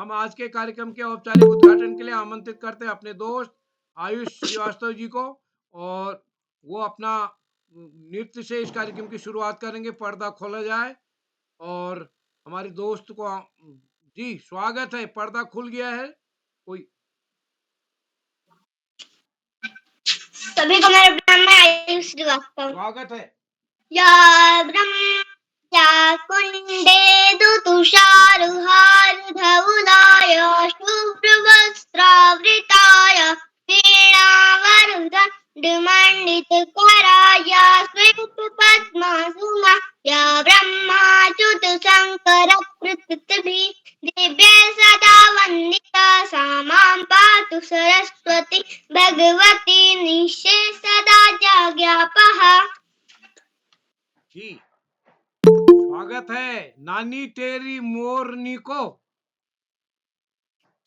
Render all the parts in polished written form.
हम आज के कार्यक्रम के औपचारिक उद्घाटन के लिए आमंत्रित करते हैं अपने दोस्त आयुष श्रीवास्तव जी को, और वो अपना नृत्य से इस कार्यक्रम की शुरुआत करेंगे। पर्दा खोला जाए और हमारे दोस्त को जी स्वागत है। पर्दा खुल गया है। कोई सभी को मेरा प्रणाम। मैं आयुष श्रीवास्तव। स्वागत है। या ब्रह्मच्या कुंडे तुषारुहारुधवलाय शुभ्रवस्त्रावृताय वीणावरुदण्डमण्डितकराय श्वेतपद्मसुमाय ब्रह्माच्युतशङ्कर प्रकृतिभिः दिव्य सदा वन्दिता सा मां पातु सरस्वती भगवती निःशेषदा जाज्ञापः। जी स्वागत है। नानी तेरी मोरनी को,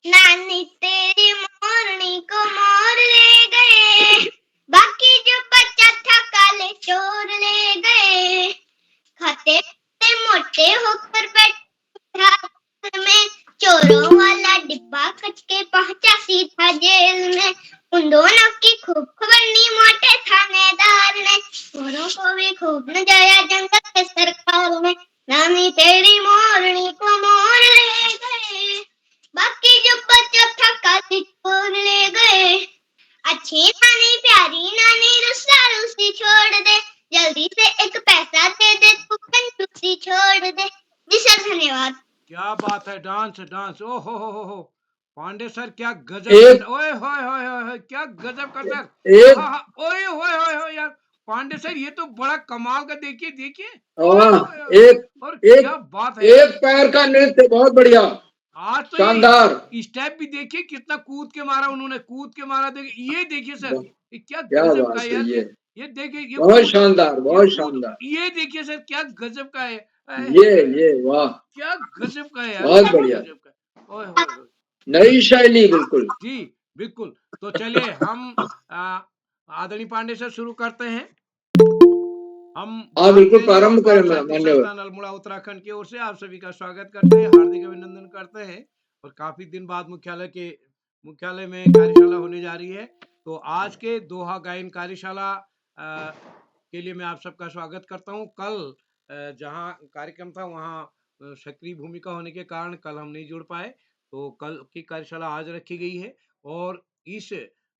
नानी तेरी मोरनी को मोर ले गए, बाकी जो बच्चा था काले चोर ले गए। खाते मोटे होकर बैठा में चोरों वाला डिब्बा कच के पहुंचा सीधा जेल में। उन दोनों की खूब खबरनी मोटे थानेदार ने, चोरों को भी खूब नचाया जंगल के सरकार में। नानी तेरी मोरनी को मोर ले गए, बाकी जो बच्चा था काली चोर ले गए। अच्छी नानी प्यारी नानी रुस्सा रुस्सी छोड़ दे, जल्दी से एक पैसा दे दे तू कंजूसी छोड़ दे। जी सर धन्यवाद। क्या बात है। डांस डांस, ओ हो। पांडे सर क्या गजब एक करते, ओए होए होए होए, क्या गजब करते हैं। एक हाँ हाँ, ओए होए होए होए यार, पांडे सर ये तो बड़ा कमाल का। देखिए देखिए, ओए हाँ, होए होए, एक और एक क्या बात है यार। एक पैर का नृत्य बहुत बढ़िया, आज तो शानदार। ये स्टेप भी देखिए कितना कूद के मारा उन्होंने, कूद के मारा। देखिए ये देखिए सर, ये क्या क्या गजब का बात है है यार। ये देखिए ये बहुत कूद, शानदार, ये बहुत कूद, शानदार। ये देखिए सर क्या गजब का है। ये वाह, क्या गजब का है यार, बहुत क्या बढ़िया, गजब का है। ओए होए होए। नई शैली बिल्कुल। जी बिल्कुल। तो चलिए हम आदरणीय पांडे से शुरू करते हैं। हम हाँ बिल्कुल, भारतीय प्रारंभ योग करें साहित्य मान्यवर। संस्थान अल्मोड़ा उत्तराखंड की ओर से आप सभी का स्वागत करते हैं, हार्दिक अभिनंदन करते हैं। और काफी दिन बाद मुख्यालय में कार्यशाला होने जा रही है। तो आज के दोहा गायन कार्यशाला के लिए मैं आप सबका स्वागत करता हूँ। कल जहाँ कार्यक्रम था वहाँ सक्रिय भूमिका होने के कारण कल हम नहीं जुड़ पाए, तो कल की कार्यशाला आज रखी गई है। और इस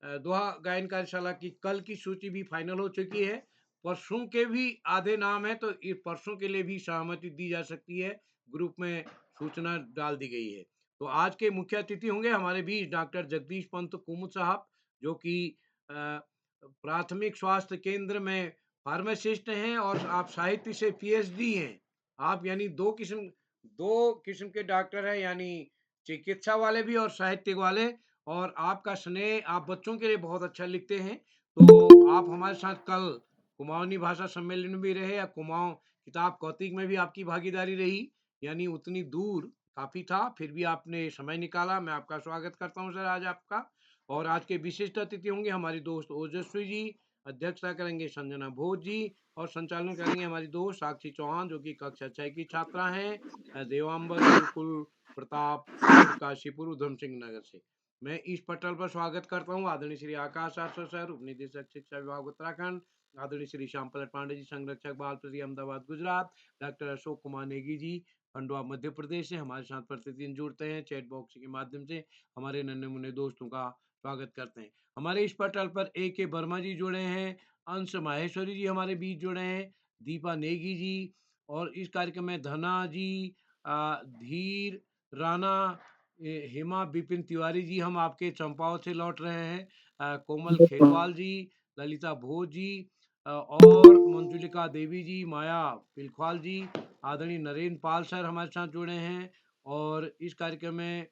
दोहा गायन कार्यशाला की कल की सूची भी फाइनल हो चुकी है। परसों के भी आधे नाम है, तो ये परसों के लिए भी सहमति दी जा सकती है। ग्रुप में सूचना डाल दी गई है। तो आज के मुख्य अतिथि होंगे हमारे बीच डॉक्टर जगदीश पंत कुमुद साहब, जो कि प्राथमिक स्वास्थ्य केंद्र में फार्मासिस्ट हैं, और आप साहित्य से पीएचडी हैं। आप यानी दो किस्म के डॉक्टर हैं, यानी चिकित्सा वाले भी और साहित्य वाले। और आपका स्नेह, आप बच्चों के लिए बहुत अच्छा लिखते हैं। तो आप हमारे साथ कल कुमाऊनी भाषा सम्मेलन में भी रहे, या कुमाऊं किताब कौतिक में भी आपकी भागीदारी रही, यानी उतनी दूर काफी था, फिर भी आपने समय निकाला। मैं आपका स्वागत करता हूं सर आज आपका। और आज के विशिष्ट अतिथि होंगे हमारी दोस्त ओजस्वी जी, अध्यक्षता करेंगे संजना भोज जी, और संचालन करेंगे हमारी दोस्त साक्षी चौहान, जो कि कक्षा 6 की छात्रा हैं, देवांबर गुरुकुल प्रताप काशीपुर उधम सिंह नगर से। मैं इस पटल पर स्वागत करता हूँ आदरणीय श्री आकाश आश्रय सर, उप निदेशक शिक्षा विभाग उत्तराखंड, आदरणीय श्री श्याम पलट पांडे जी, संरक्षक बाल प्रति अहमदाबाद गुजरात, डॉक्टर अशोक कुमार नेगी जी, खंडवा मध्य प्रदेश से हमारे साथ प्रतिदिन जुड़ते हैं चैट बॉक्स के माध्यम से। हमारे नन्हे मुन्ने दोस्तों का स्वागत करते हैं। हमारे इस पटल पर A.K. वर्मा जी जुड़े हैं, अंश माहेश्वरी जी हमारे बीच जुड़े हैं, दीपा नेगी जी, और इस कार्यक्रम में धना जी, धीर राणा, हेमा बिपिन तिवारी जी, हम आपके चंपावत से लौट रहे हैं, कोमल खेतवाल जी, ललिता भोज जी, और मंजुलिका देवी जी, माया पिलखवाल जी, आदरणीय नरेंद्र पाल सर हमारे साथ जुड़े हैं। और इस कार्यक्रम में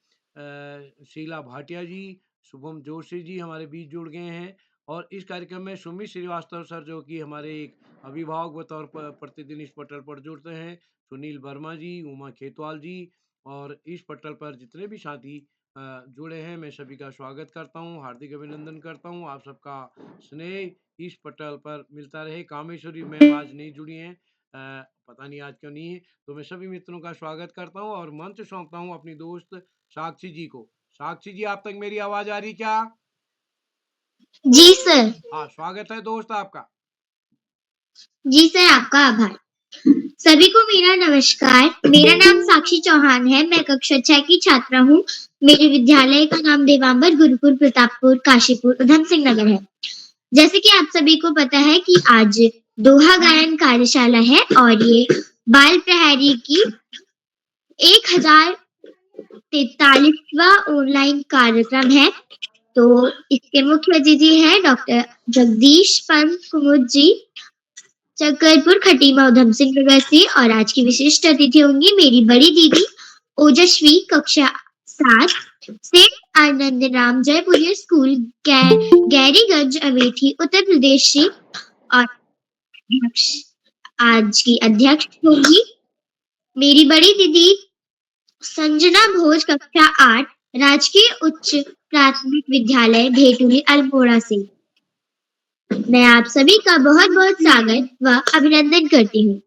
शीला भाटिया जी, शुभम जोशी जी हमारे बीच जुड़ गए हैं। और इस कार्यक्रम में सुमित श्रीवास्तव सर, जो कि हमारे एक अभिभावक बतौर पर प्रतिदिन इस पटल पर जुड़ते हैं, सुनील वर्मा जी, उमा खेतवाल जी, और इस पटल पर जितने भी साथी जुड़े हैं, मैं सभी का स्वागत करता हूं, हार्दिक अभिनंदन करता हूं। आप सबका स्नेह इस पटल पर मिलता रहे। कामेश्वरी मैम आज नहीं जुड़ी हैं, पता नहीं आज क्यों नहीं है। तो मैं सभी मित्रों का स्वागत करता हूं और मंच सौंपता हूं अपनी दोस्त साक्षी जी को। साक्षी जी, आप तक मेरी आवाज आ रही क्या? जी सर। हाँ, स्वागत है दोस्त आपका। जी सर, आपका आभार। सभी को मेरा नमस्कार। मेरा नाम साक्षी चौहान है। मैं कक्षा 6 की छात्रा हूँ। मेरे विद्यालय का नाम देवांबर गुरुकुल प्रतापपुर काशीपुर उधम सिंह नगर है। जैसे कि आप सभी को पता है कि आज दोहा गायन कार्यशाला है और ये बाल प्रहरी की 1043वां ऑनलाइन कार्यक्रम है। तो इसके मुख्य अतिथि हैं डॉक्टर जगदीश पंत कुमुद जी, चक्करपुर खटीमा उधम सिंह नगर से, और आज की विशिष्ट अतिथि होंगी मेरी बड़ी दीदी ओजस्वी, कक्षा 7 सेठ आनंद राम जयपुरी स्कूल गैरीगंज अमेठी उत्तर प्रदेश से, और आज की अध्यक्ष होगी मेरी बड़ी दीदी संजना भोज, कक्षा 8 राजकीय उच्च प्राथमिक विद्यालय भेटुली अल्मोड़ा से। मैं आप सभी का बहुत बहुत स्वागत व अभिनंदन करती हूँ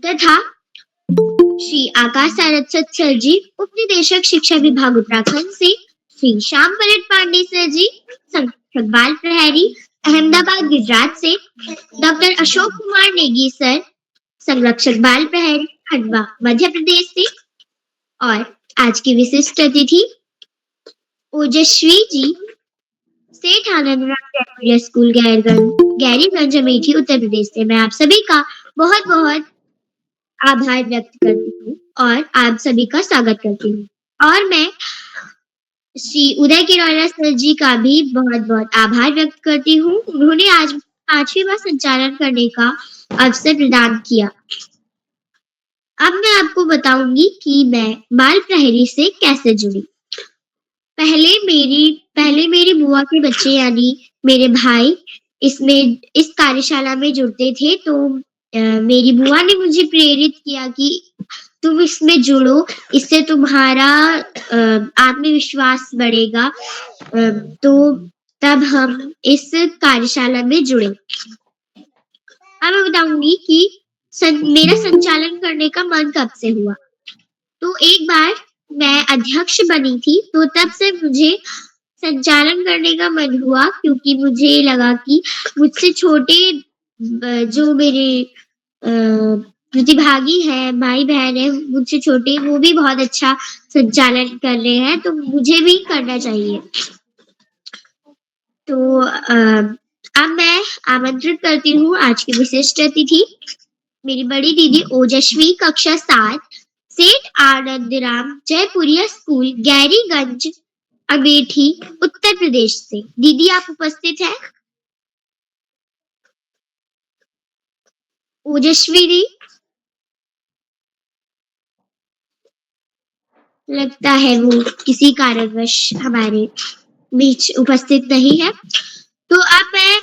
तथा श्री आकाश सारस्वत सर जी, उपनिदेशक शिक्षा विभाग उत्तराखंड से, श्री श्याम पलट पांडे सर जी, संरक्षक बाल प्रहरी अहमदाबाद गुजरात से, डॉक्टर अशोक कुमार नेगी सर, संरक्षक बाल प्रहरी खंडवा मध्य प्रदेश से, और आज की विशिष्ट अतिथि ओजस्वी जी, सेठ आनंद राम जयपुरी स्कूल गैरीगंज अमेठी उत्तर प्रदेश से। मैं आप सभी का बहुत बहुत आभार व्यक्त करती हूँ और आप सभी का स्वागत करती हूँ। और मैं श्री उदय किरोड़ा सर जी का भी बहुत बहुत आभार व्यक्त करती हूँ। उन्होंने आज 5वीं बार संचालन करने का अवसर प्रदान किया। अब मैं आपको बताऊंगी कि मैं बाल प्रहरी से कैसे जुड़ी। पहले मेरी बुआ के बच्चे यानी मेरे भाई इस कार्यशाला में जुड़ते थे, तो मेरी बुआ ने मुझे प्रेरित किया कि तुम इसमें जुड़ो, इससे तुम्हारा आत्मविश्वास बढ़ेगा। तो तब हम इस कार्यशाला में जुड़े। अब मैं बताऊंगी कि मेरा संचालन करने का मन कब से हुआ। तो एक बार मैं अध्यक्ष बनी थी, तो तब से मुझे संचालन करने का मन हुआ, क्योंकि मुझे लगा कि मुझसे छोटे जो मेरे प्रतिभागी हैं, भाई बहन है मुझसे छोटे, वो भी बहुत अच्छा संचालन कर रहे हैं, तो मुझे भी करना चाहिए। तो अब मैं आमंत्रित करती हूँ आज की विशिष्ट अतिथि मेरी बड़ी दीदी ओजस्वी, कक्षा 7 सेठ आनंद राम जयपुरिया स्कूल गैरीगंज अमेठी उत्तर प्रदेश से। दीदी आप उपस्थित हैं? ओजस्वी दी, लगता है वो किसी कारणवश हमारे बीच उपस्थित नहीं है। तो अब मैं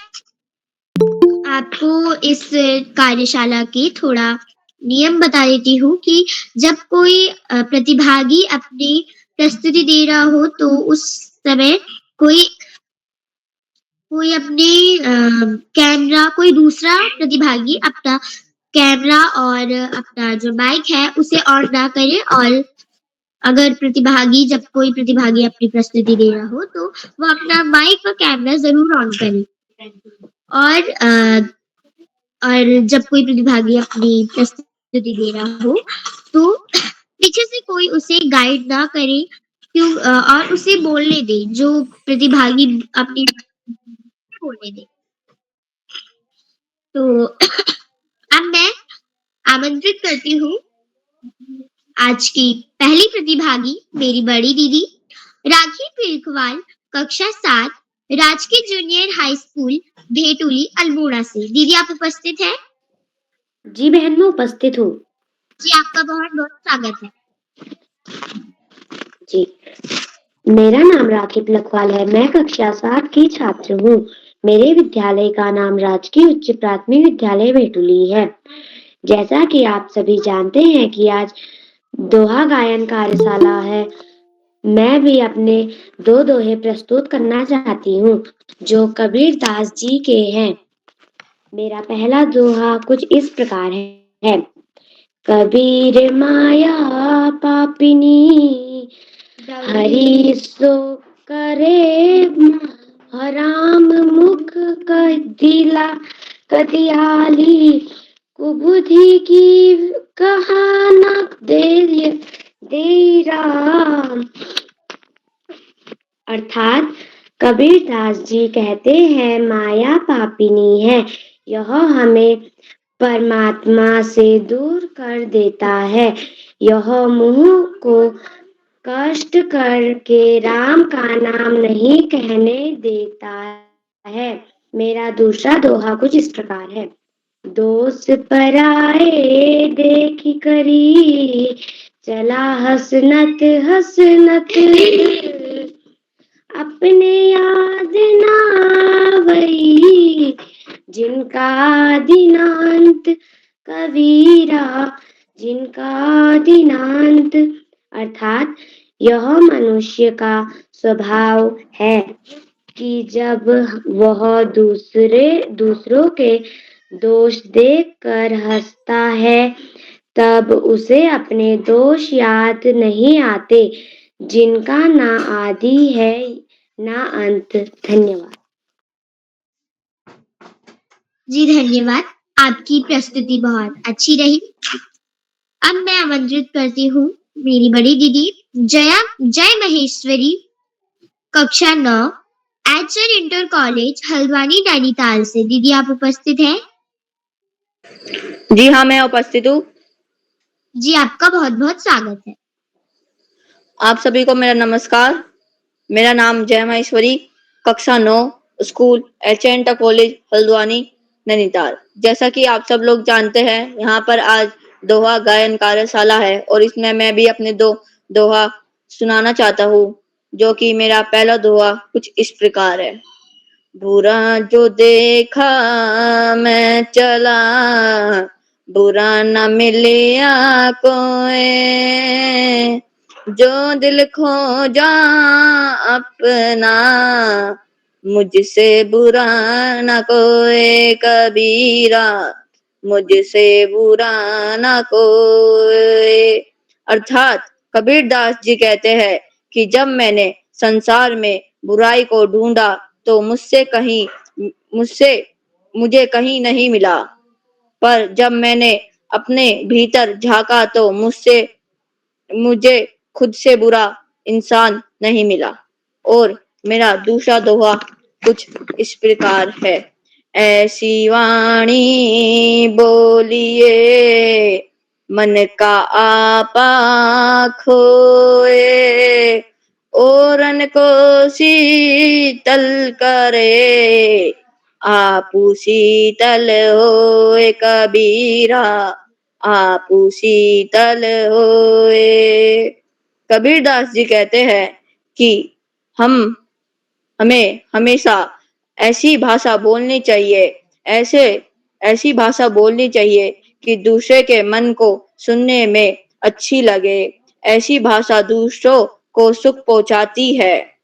आपको इस कार्यशाला के थोड़ा नियम बता देती हूँ कि जब कोई प्रतिभागी अपनी प्रस्तुति दे रहा हो, तो उस समय कोई अपनी कैमरा, कोई दूसरा प्रतिभागी अपना कैमरा और अपना जो माइक है उसे ऑन ना करे, और अगर जब कोई प्रतिभागी अपनी प्रस्तुति दे रहा हो, तो वो अपना माइक और कैमरा जरूर ऑन करे। और जब कोई प्रतिभागी अपनी प्रस्तुति दे रहा हो, तो पीछे से कोई उसे गाइड ना करे, और उसे बोलने दे, जो प्रतिभागी अपनी बोलने दे। तो अब मैं आमंत्रित करती हूँ आज की पहली प्रतिभागी मेरी बड़ी दीदी राखी पिलखवाल, कक्षा 7 राजकीय जूनियर हाई स्कूल भेटुली अल्मोड़ा से। दीदी आप उपस्थित हैं? जी बहन, मैं उपस्थित हूँ। जी, आपका बहुत बहुत स्वागत है। जी, मेरा नाम राखी पिलखवाल है। मैं कक्षा 7 की छात्र हूँ। मेरे विद्यालय का नाम राजकीय उच्च प्राथमिक विद्यालय भेटुली है। जैसा कि आप सभी जानते हैं कि आज दोहा गायन कार्यशाला है, मैं भी अपने 2 दोहे प्रस्तुत करना चाहती हूँ जो कबीर दास जी के हैं। मेरा पहला दोहा कुछ इस प्रकार है। कबीर माया पापिनी, हरि सो करे हराम मुख कदिला कदियाली, कुबुद्धि की कहाना दे राम। अर्थात कबीरदास जी कहते हैं माया पापिनी है, यह हमें परमात्मा से दूर कर देता है, यह मुंह को कष्ट करके राम का नाम नहीं कहने देता है। मेरा दूसरा दोहा कुछ इस प्रकार है। दोष पराए देखी करी, चला हसनत हसनत, अपने याद ना वही, जिनका दिनांत कबीरा, जिनका दिनांत। अर्थात यह मनुष्य का स्वभाव है कि जब वह दूसरों के दोष देखकर हंसता है, तब उसे अपने दोष याद नहीं आते, जिनका ना आदि है ना अंत। धन्यवाद। जी धन्यवाद, आपकी प्रस्तुति बहुत अच्छी रही। अब मैं आमंत्रित करती हूँ मेरी बड़ी दीदी जय महेश्वरी, कक्षा 9, एचर इंटर कॉलेज हल्द्वानी नैनीताल से। दीदी आप उपस्थित हैं? जी हाँ, मैं उपस्थित हूँ। जी आपका बहुत बहुत स्वागत है। आप सभी को मेरा नमस्कार। मेरा नाम जय महेश्वरी, कक्षा 9, स्कूल एचर इंटर कॉलेज हल्द्वानी नैनीताल। जैसा कि आप सब लोग जानते हैं, यहाँ पर आज दोहा गायन कार्यशाला है और इसमें मैं भी अपने दो दोहा सुनाना चाहता हूँ, जो कि मेरा पहला दोहा कुछ इस प्रकार है। बुरा जो देखा मैं चला, बुरा न मिलिया कोई, जो दिल खो जा अपना, मुझसे बुरा न कोई कबीरा, मुझसे बुरा न कोई। अर्थात कबीरदास जी कहते हैं कि जब मैंने संसार में बुराई को ढूंढा तो मुझे कहीं नहीं मिला, पर जब मैंने अपने भीतर झांका तो मुझे खुद से बुरा इंसान नहीं मिला। और मेरा दूसरा दोहा कुछ इस प्रकार है। ऐसी वाणी बोलिए मन का आपा खोए, औरन को शीतल करे, आपू शीतल होए कबीरा, आपू शीतल होए। कबीरदास जी कहते हैं कि हमें हमेशा ऐसी भाषा बोलनी चाहिए, ऐसी भाषा बोलनी चाहिए कि दूसरे के मन को सुनने में अच्छी लगे। ऐसी भाषा दूसरों को सुख पहुंचाती है।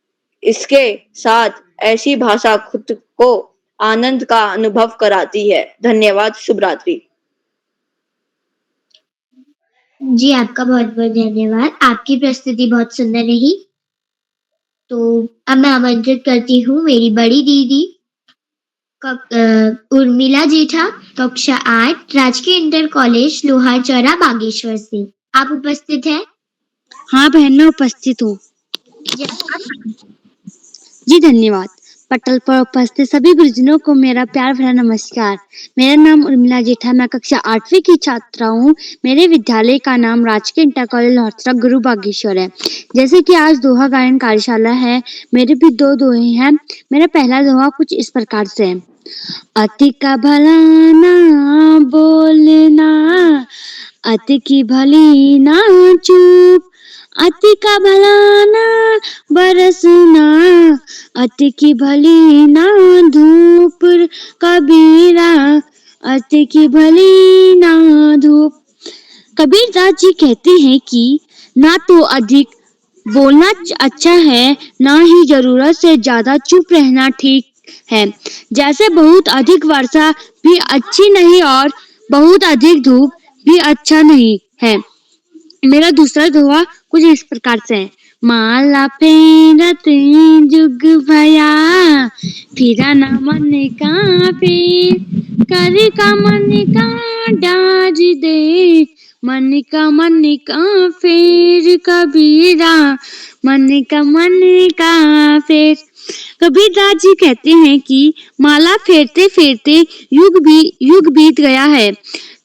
इसके साथ ऐसी भाषा खुद को आनंद का अनुभव कराती है। धन्यवाद। शुभ रात्रि। जी आपका बहुत बहुत धन्यवाद, आपकी प्रस्तुति बहुत सुंदर रही। तो अब मैं आमंत्रित करती हूँ मेरी बड़ी दीदी उर्मिला जेठा, कक्षा 8, राजकीय इंटर कॉलेज लोहारचौरा बागेश्वर से। आप उपस्थित हैं? हाँ बहन, मैं उपस्थित हूँ। जी धन्यवाद। पटल पर उपस्थित सभी गुरुजनों को मेरा प्यार भरा नमस्कार। मेरा नाम उर्मिला जेठा, मैं कक्षा 8वीं की छात्रा हूँ। मेरे विद्यालय का नाम राजकीय इंटर कॉलेज लोहारचौरा गुरु बागेश्वर है। जैसे कि आज दोहा गायन कार्यशाला है, मेरे भी दो दोहे हैं। मेरा पहला दोहा कुछ इस प्रकार से है। अति का भला ना बोलना, अति की भली ना चूप, अति का भला ना बरसना, अति की भली ना धूप, कबीरा अति की भली ना धूप। कबीरदास जी कहते हैं कि ना तो अधिक बोलना अच्छा है, ना ही जरूरत से ज्यादा चुप रहना ठीक है। जैसे बहुत अधिक वर्षा भी अच्छी नहीं और बहुत अधिक धूप भी अच्छा नहीं है। मेरा दूसरा दोहा कुछ इस प्रकार से है। माला फेरत जुग भया, फिरा न मन का फेर, करे का मन का डार दे, मन का फेर कबीरा, मन का फेर। कबीरदास जी कहते हैं कि माला फेरते फेरते युग बीत गया है,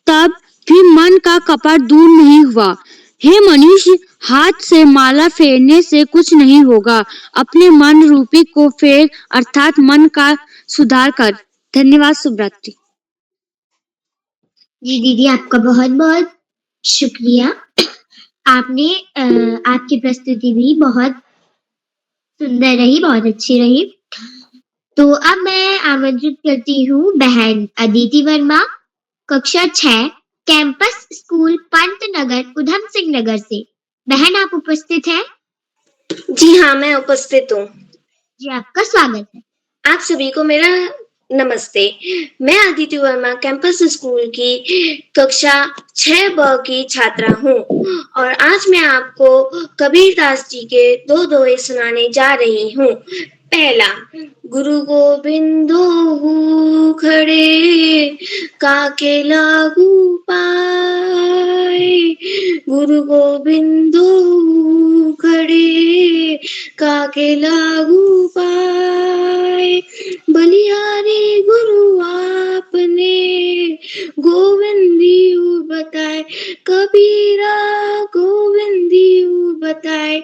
तब भी मन का कपट दूर नहीं हुआ। हे मनुष्य, हाथ से माला फेरने से कुछ नहीं होगा, अपने मन रूपी को फेर, अर्थात मन का सुधार कर। धन्यवाद। शुभ रात्रि। जी दीदी, आपका बहुत बहुत शुक्रिया। आपने आपकी प्रस्तुति भी बहुत सुंदर रही, बहुत अच्छी रही। तो अब मैं आमंत्रित करती हूँ बहन अदिति वर्मा, कक्षा 6, कैंपस स्कूल पंतनगर, उधम सिंह नगर से। बहन, आप उपस्थित हैं? जी हाँ, मैं उपस्थित हूँ। जी, आपका स्वागत है। आप सभी को मेरा नमस्ते। मैं अदिति वर्मा कैंपस स्कूल की कक्षा 6 की छात्रा हूँ और आज मैं आपको कबीरदास जी के 2 दोहे सुनाने जा रही हूँ। पहला, गुरु गोबिंदो खड़े काके लागू पाए, गुरु गोबिंदो खड़े काके लागू पाए, बलिहारी गुरु आपने गोविंदियु बताए, कबीरा गोविंदियु बताए।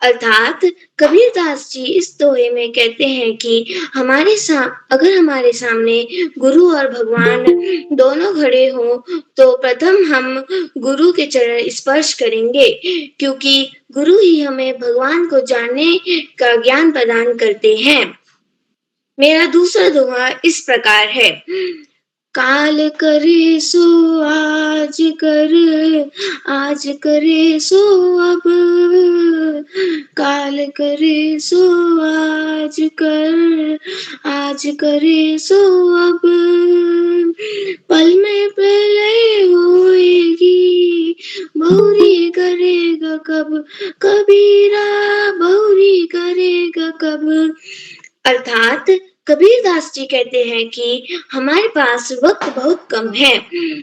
अर्थात कबीरदास जी इस दोहे में कहते हैं कि अगर हमारे सामने गुरु और भगवान दोनों खड़े हों तो प्रथम हम गुरु के चरण स्पर्श करेंगे, क्योंकि गुरु ही हमें भगवान को जानने का ज्ञान प्रदान करते हैं। मेरा दूसरा दोहा इस प्रकार है। काल करे सो आज कर, आज करे सो अब, काल करे सो आज कर, आज करे सो अब, पल में प्रलय होएगी, बहुरी करेगा कब, कबीरा बहुरी करेगा कब। अर्थात कबीरदास जी कहते हैं कि हमारे पास वक्त बहुत कम है,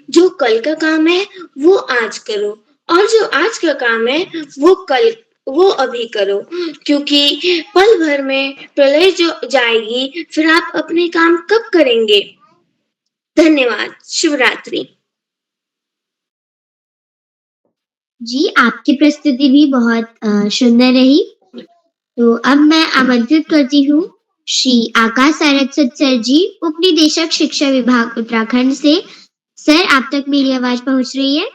जो कल का काम है वो आज करो और जो आज का काम है वो अभी करो, क्योंकि पल भर में प्रलय जो जाएगी, फिर आप अपने काम कब करेंगे। धन्यवाद। शुभ रात्रि। जी, आपकी प्रस्तुति भी बहुत सुंदर रही। तो अब मैं आमंत्रित करती हूँ श्री आकाश सारस्वत सर जी, उप निदेशक शिक्षा विभाग उत्तराखंड से। सर, आप तक मेरी आवाज पहुंच रही है?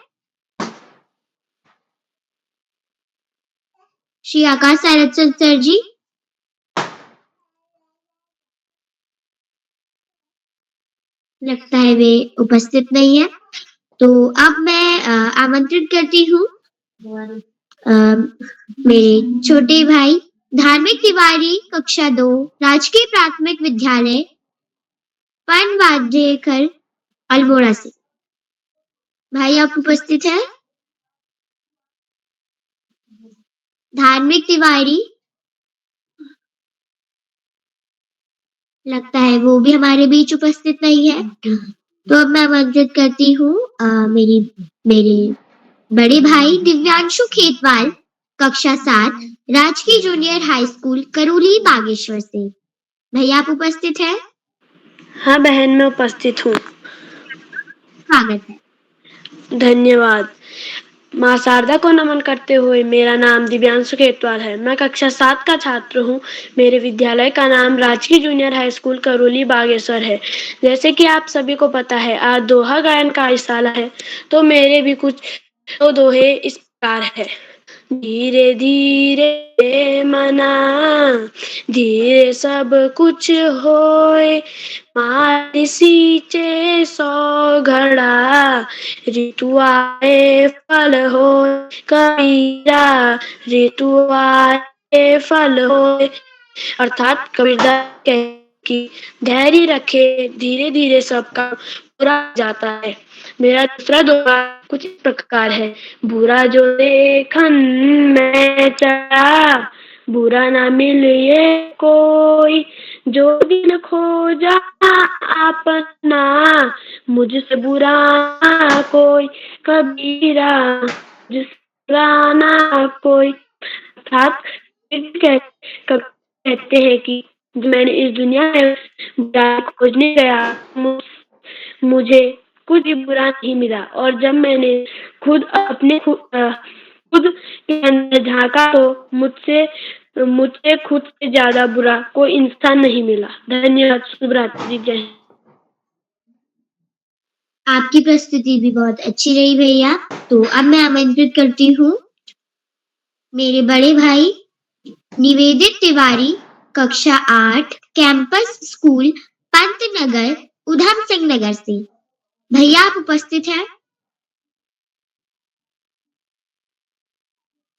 श्री आकाश सारस्वत सर जी। लगता है वे उपस्थित नहीं है। तो अब मैं आमंत्रित करती हूँ मेरे छोटे भाई धार्मिक तिवारी, कक्षा 2, राजकीय प्राथमिक विद्यालय पनवाडेकर, अल्मोड़ा से। भाई, आप उपस्थित हैं? धार्मिक तिवारी, लगता है वो भी हमारे बीच उपस्थित नहीं है। तो अब मैं आमंत्रित करती हूँ मेरे बड़े भाई दिव्यांशु खेतवाल, कक्षा 7, राजकीय junior high school Karoli, Bageshwar से। भैया, आप उपस्थित हैं? हाँ बहन, मैं उपस्थित हूँ। स्वागत है। धन्यवाद। माँ शारदा को नमन करते हुए मेरा नाम दिव्यांशु खेतवाल है। मैं कक्षा 7 का छात्र हूँ। मेरे विद्यालय का नाम राजकीय junior high school Karoli, Bageshwar है। जैसे कि आप सभी को पता है, आज दोहा गायन कार्यशाला है, तो मेरे भी कुछ 2 दोहे इस प्रकार है। धीरे धीरे मना, धीरे सब कुछ होए, मारी सींचे 100 घड़ा, ऋतु आए फल हो, कबीरा ऋतु आए फल हो। अर्थात कबीरदास कि धैर्य रखे, धीरे धीरे सब काम पूरा हो जाता है। मेरा दूसरा दोहा कुछ इस प्रकार है। बुरा जो देखन में चला, बुरा ना मिले कोई, जो दिन खोजा अपना, मुझसे बुरा ना कोई, कबीरा मुझसे बुरा ना कोई। अर्थात कहते हैं कि जब मैंने इस दुनिया में बुराई खोजने गया, मुझे कुछ भी बुरा नहीं मिला, और जब मैंने खुद के अंदर झांका तो मुझसे खुद से ज्यादा बुरा कोई इंसान नहीं मिला। धन्यवाद। शुभ रात्रि। जय हिंद। आपकी प्रस्तुति भी बहुत अच्छी रही भैया। तो अब मैं आमंत्रित करती हूँ मेरे बड़े भाई निवेदित तिवारी, कक्षा 8, कैंपस स्कूल पंतनगर, उधम सिंह नगर से। भैया आप उपस्थित हैं?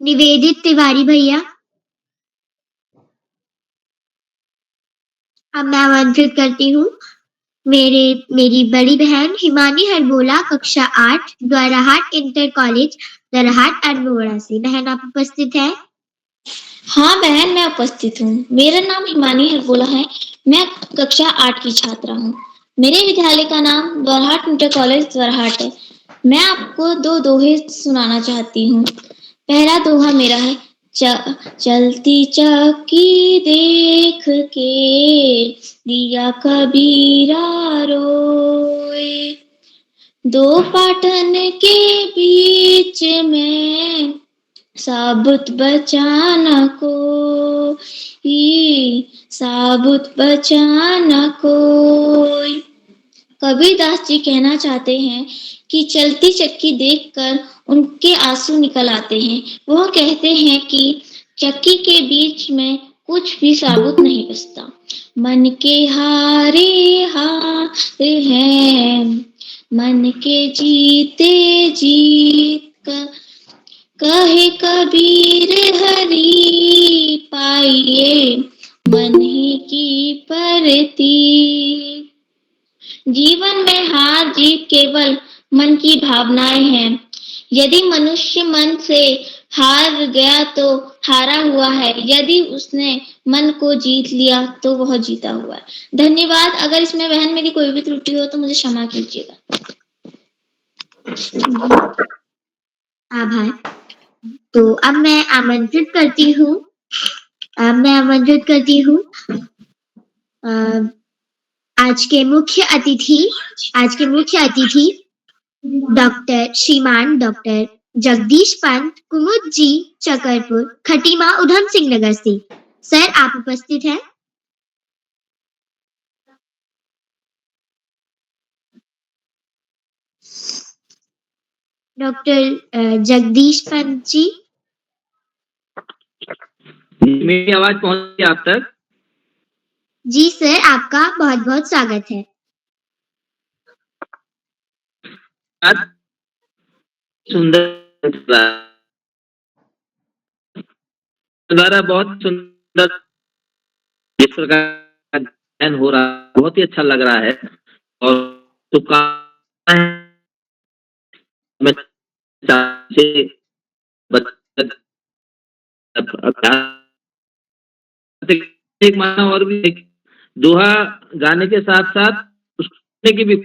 निवेदित तिवारी भैया। अब मैं आमंत्रित करती हूँ मेरी बड़ी बहन हिमानी हरबोला, कक्षा 8, द्वाराहाट इंटर कॉलेज, द्वाराहाट अल्मोड़ा से। बहन आप उपस्थित है? हाँ बहन, मैं उपस्थित हूँ। मेरा नाम हिमानी हरबोला है। मैं कक्षा 8 की छात्रा हूँ। मेरे विद्यालय का नाम द्वाराहाट इंटर कॉलेज द्वाराहाट है। मैं आपको 2 दोहे सुनाना चाहती हूँ। पहला दोहा मेरा है। चलती चक्की देख के दिया कबीरा रोए, 2 पाटन के बीच में साबुत बचाना कोई, साबुत बचाना कोई। कबीरदास जी कहना चाहते हैं कि चलती चक्की देखकर उनके आंसू निकल आते हैं। वो कहते हैं कि चक्की के बीच में कुछ भी साबुत नहीं बचता। मन के हारे हारे हैं, मन के जीते जीत कर, कहे कबीर हरि पाइए मन ही की परती। जीवन में हार जीत केवल मन की भावनाएं हैं। यदि मनुष्य मन से हार गया तो हारा हुआ है, यदि उसने मन को जीत लिया तो वह जीता हुआ है। धन्यवाद। अगर इसमें बहन मेरी कोई भी त्रुटि हो तो मुझे क्षमा कीजिएगा। आभार। तो अब मैं आमंत्रित करती हूँ आज के मुख्य अतिथि डॉक्टर श्रीमान डॉक्टर जगदीश पंत, कुमुद जी, चकरपुर, खटीमा, उधम सिंह नगर से। सर आप उपस्थित हैं? डॉक्टर जगदीश पंत जी। मेरी आवाज पहुंची आप तक? जी सर, आपका बहुत बहुत स्वागत है। सुंदर द्वारा बहुत सुंदर इस प्रकार अध्ययन हो रहा है, बहुत ही अच्छा लग रहा है और शुभकामनाएं एक माना और भी दोहा गाने के साथ साथ उसने की भी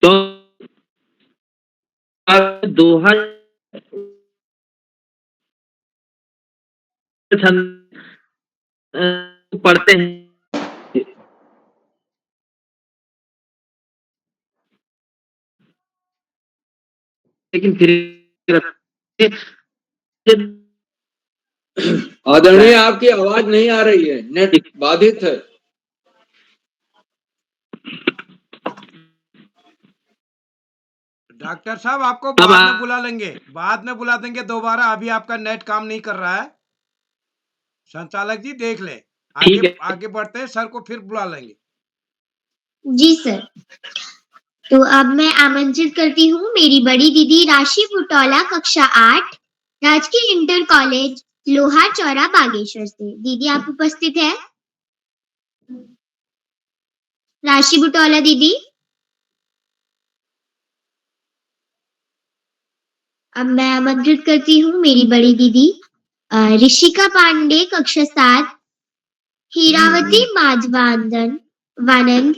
तो दोहा पढ़ते हैं। लेकिन फिर आदरणीय आपकी आवाज नहीं आ रही है, नेट बाधित है। डॉक्टर साहब आपको बाद में बुला लेंगे, बाद में बुला देंगे दोबारा। अभी आपका नेट काम नहीं कर रहा है। संचालक जी देख ले, आगे बढ़ते हैं, सर को फिर बुला लेंगे। जी सर। तो अब मैं आमंत्रित करती हूँ मेरी बड़ी दीदी राशि बुटौला, कक्षा 8, राजकीय इंटर कॉलेज, लोहार चौरा, बागेश्वर से। दीदी आप उपस्थित है? राशि बुटौला दीदी। अब मैं आमंत्रित करती हूँ मेरी बड़ी दीदी ऋषिका पांडे कक्षा 7, Hirawati Madhavanand वानंद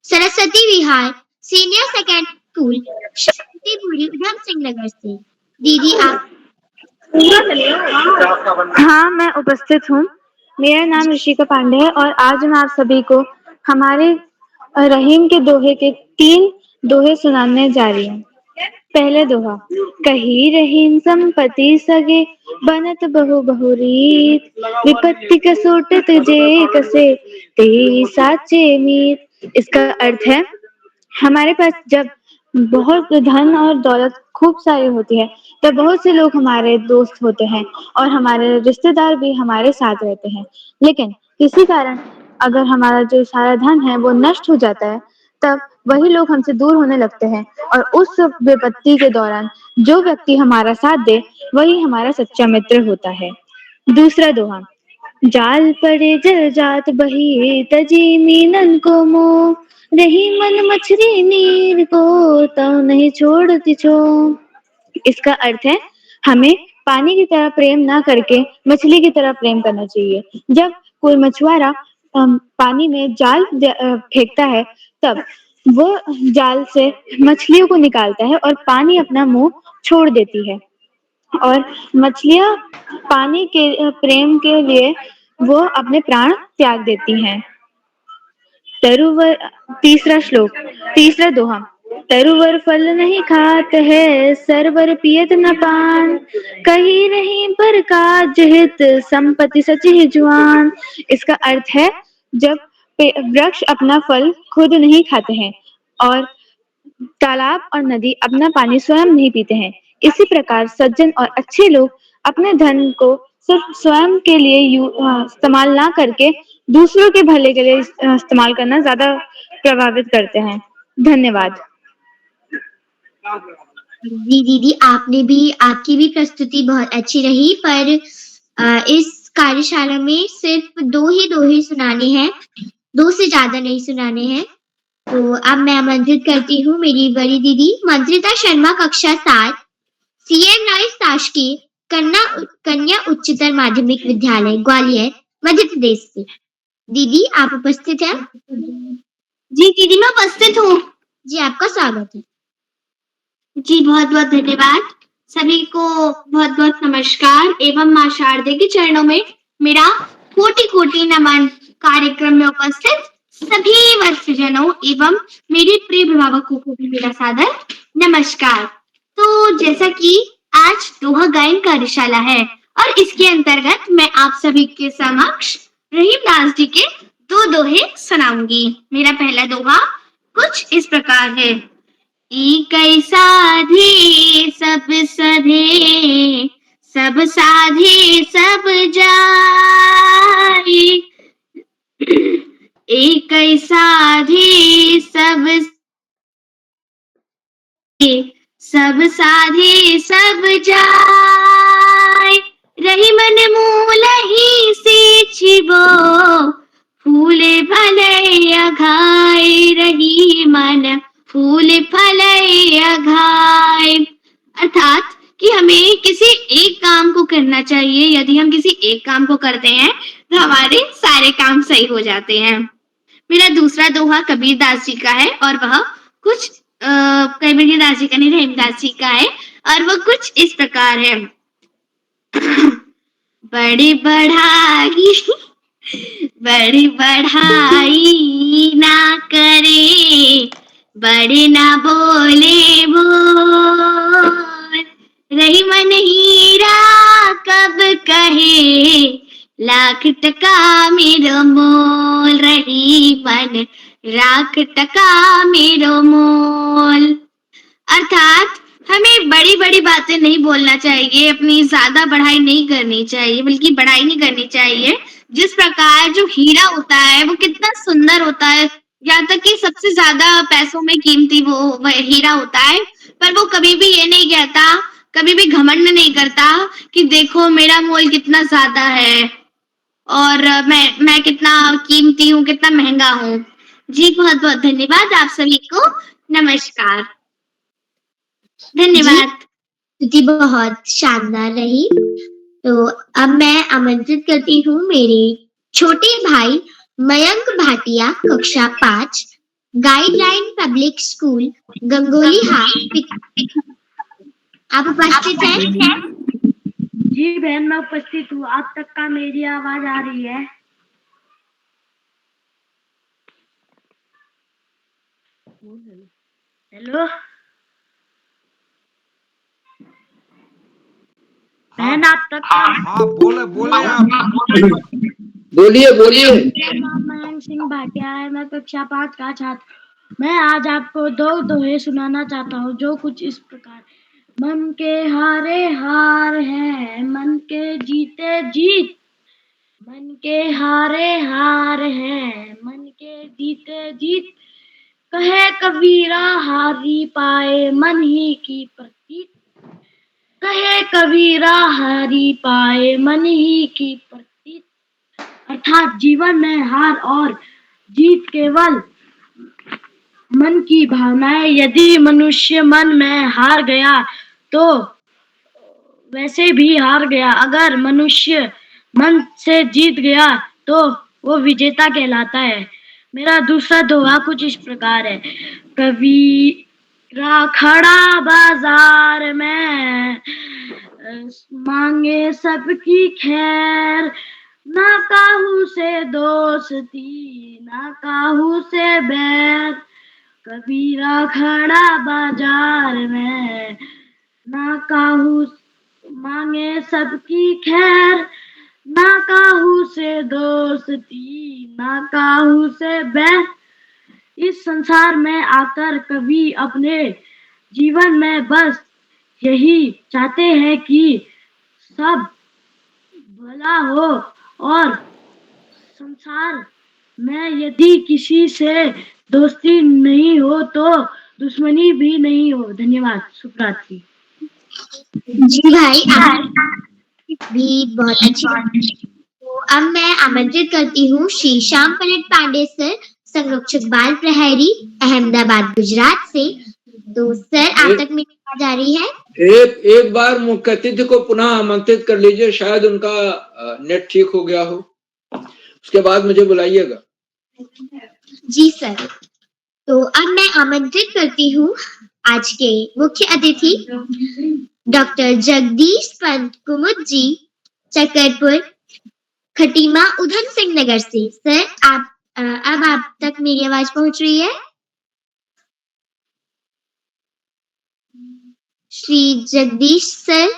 Saraswati Vihar senior secondary school Shantipuri Udham Singh Nagar से। दीदी आप। हाँ, मैं उपस्थित हूँ। मेरा नाम ऋषिका पांडे है और आज मैं आप सभी को हमारे रहीम के दोहे के 3 दोहे सुनाने जा रही हूँ। पहले दोहा। कही रहीम संपत्ति सगे बनत बहु बहुरीत विपत्ति कसोटत जे कसे ते साचे मीत। इसका अर्थ है हमारे पास जब बहुत धन और दौलत खूब सारी होती है तो बहुत से लोग हमारे दोस्त होते हैं और हमारे रिश्तेदार भी हमारे साथ रहते हैं, लेकिन किसी कारण अगर हमारा जो सारा धन है वो नष्ट हो जाता है तब वही लोग हमसे दूर होने लगते हैं और उस विपत्ति के दौरान जो व्यक्ति हमारा साथ दे वही हमारा सच्चा मित्र होता है। दूसरा दोहा। जाल पड़े जल जात बही तजी मीनन को मोह रही मन मछली नीर को तव नहीं छोड़ती छो। इसका अर्थ है हमें पानी की तरह प्रेम ना करके मछली की तरह प्रेम करना चाहिए। जब कोई मछुआरा पानी में जाल फेंकता है तब वो जाल से मछलियों को निकालता है और पानी अपना मुंह छोड़ देती है और मछलियां पानी के प्रेम के लिए वो अपने प्राण त्याग देती हैं। तीसरा दोहा। तरुवर फल नहीं खात है सरवर पियत न पान कही नहीं पर काज हित संपत्ति सची जुआन। इसका अर्थ है जब वृक्ष अपना फल खुद नहीं खाते हैं और तालाब और नदी अपना पानी स्वयं नहीं पीते हैं, इसी प्रकार सज्जन और अच्छे लोग अपने धन को सिर्फ स्वयं के लिए इस्तेमाल ना करके दूसरों के भले के लिए इस्तेमाल करना ज्यादा प्रभावित करते हैं। धन्यवाद। जी दीदी आपकी भी प्रस्तुति बहुत अच्छी रही, पर इस कार्यशाला में सिर्फ 2 ही दोहे सुनाने हैं, 2 से ज्यादा नहीं सुनाने हैं। तो अब मैं आमंत्रित करती हूँ मेरी बड़ी दीदी मंत्रिता शर्मा कक्षा 7 CM राइस शासकीय कन्या उच्चतर माध्यमिक विद्यालय ग्वालियर मध्य प्रदेश से। दीदी आप उपस्थित हैं? जी दीदी मैं उपस्थित हूँ। जी आपका स्वागत है। जी बहुत बहुत धन्यवाद। सभी को बहुत बहुत नमस्कार एवं मां शारदे के चरणों में मेरा कोटि कोटि नमन। कार्यक्रम में उपस्थित सभी वत्सजनों एवं मेरे प्रिय अभिभावकों को भी मेरा सादर नमस्कार। तो जैसा कि आज दोहा गायन कार्यशाला है और इसके अंतर्गत मैं आप सभी के समक्ष रहीमदास जी के 2 दोहे सुनाऊंगी। मेरा पहला दोहा कुछ इस प्रकार है। इकै साधे सब सधे सब साधे सब जाए इकै साधे सब साधे सब जाए रही मन मूल ही से छिबो फूले भले अघाय रही मन फूल फले अघाय। अर्थात कि हमें किसी एक काम को करना चाहिए। यदि हम किसी एक काम को करते हैं तो हमारे सारे काम सही हो जाते हैं। मेरा दूसरा दोहा कबीरदास जी का है और वह कुछ कबीरदास जी का नहीं रहीमदास जी का है और वह कुछ इस प्रकार है। बड़ी बढ़ाई ना करे बड़े ना बोले बोल रही मन हीरा कब कहे लाख टका मेरो मोल रही मन लाख टका मेरो मोल। अर्थात हमें बड़ी बड़ी बातें नहीं बोलना चाहिए, अपनी ज्यादा बढ़ाई नहीं करनी चाहिए, बल्कि बढ़ाई नहीं करनी चाहिए। जिस प्रकार जो हीरा होता है वो कितना सुंदर होता है, यहाँ तक कि सबसे ज्यादा पैसों में कीमती वो हीरा होता है, पर वो कभी भी ये नहीं कहता, कभी भी घमंड नहीं करता कि देखो मेरा मोल कितना ज्यादा है और मैं कितना कीमती हूँ, कितना महंगा हूँ। जी बहुत बहुत धन्यवाद आप सभी को। नमस्कार। धन्यवाद। स्तुति बहुत शानदार रही। तो अब मैं आमंत्रित करती हूँ मेरे छोटे भाई मयंक भाटिया, कक्षा 5, गाइडलाइन पब्लिक स्कूल, गंगोली हाट। आप उपस्थित हैं? जी बहन मैं उपस्थित हूँ। आप तक का मेरी आवाज आ रही है? हेलो बहन आप तक का? हाँ बोले बोले आप। बोलिए बोलिए। मेरा नाम मयंक सिंह भाटिया है। मैं कक्षा 5 का छात्र। मैं आज आपको 2 दोहे सुनाना चाहता हूँ जो कुछ इस प्रकार। मन के हारे हार है, मन के जीते जीत। मन के हारे हार है, मन के जीते जीत। कहे कबीरा हारी पाए मन ही की प्रतीत। कहे कबीरा हारी पाए मन ही की प्रतीत। अर्थात जीवन में हार और जीत केवल मन की भावनाएं। यदि मनुष्य मन में हार गया तो वैसे भी हार गया। अगर मनुष्य मन से जीत गया तो वो विजेता कहलाता है। मेरा दूसरा दोहा कुछ इस प्रकार है। कबीरा खड़ा बाजार में, मांगे सबकी खैर। ना काहू से दोस्ती, ना काहू से बैर। कबीरा खड़ा बाजार में, ना काहू मांगे सबकी खैर। ना काहू से दोस्ती, ना काहू से बैर। इस संसार में आकर कभी अपने जीवन में बस यही चाहते हैं कि सब भला हो और संसार में यदि किसी से दोस्ती नहीं हो तो दुश्मनी भी नहीं हो। धन्यवाद। शुभ रात्रि। जी भाई आप भी बहुत अच्छी। तो अब मैं आमंत्रित करती हूँ श्री श्याम पलट पांडे सर, संरक्षक बाल प्रहरी, अहमदाबाद गुजरात से। तो सर आप तक मेरी आवाज आ रही है? एक बार मुख्य अतिथि को पुनः आमंत्रित कर लीजिए, शायद उनका नेट ठीक हो गया हो। उसके बाद मुझे बुलाइएगा। जी सर। तो अब मैं आमंत्रित करती हूँ आज के मुख्य अतिथि डॉक्टर जगदीश पंत कुमुद जी, चकरपुर, खटीमा, उधम सिंह नगर से। सर अब आप तक मेरी आवाज पहुंच रही है? श्री जगदीश सर।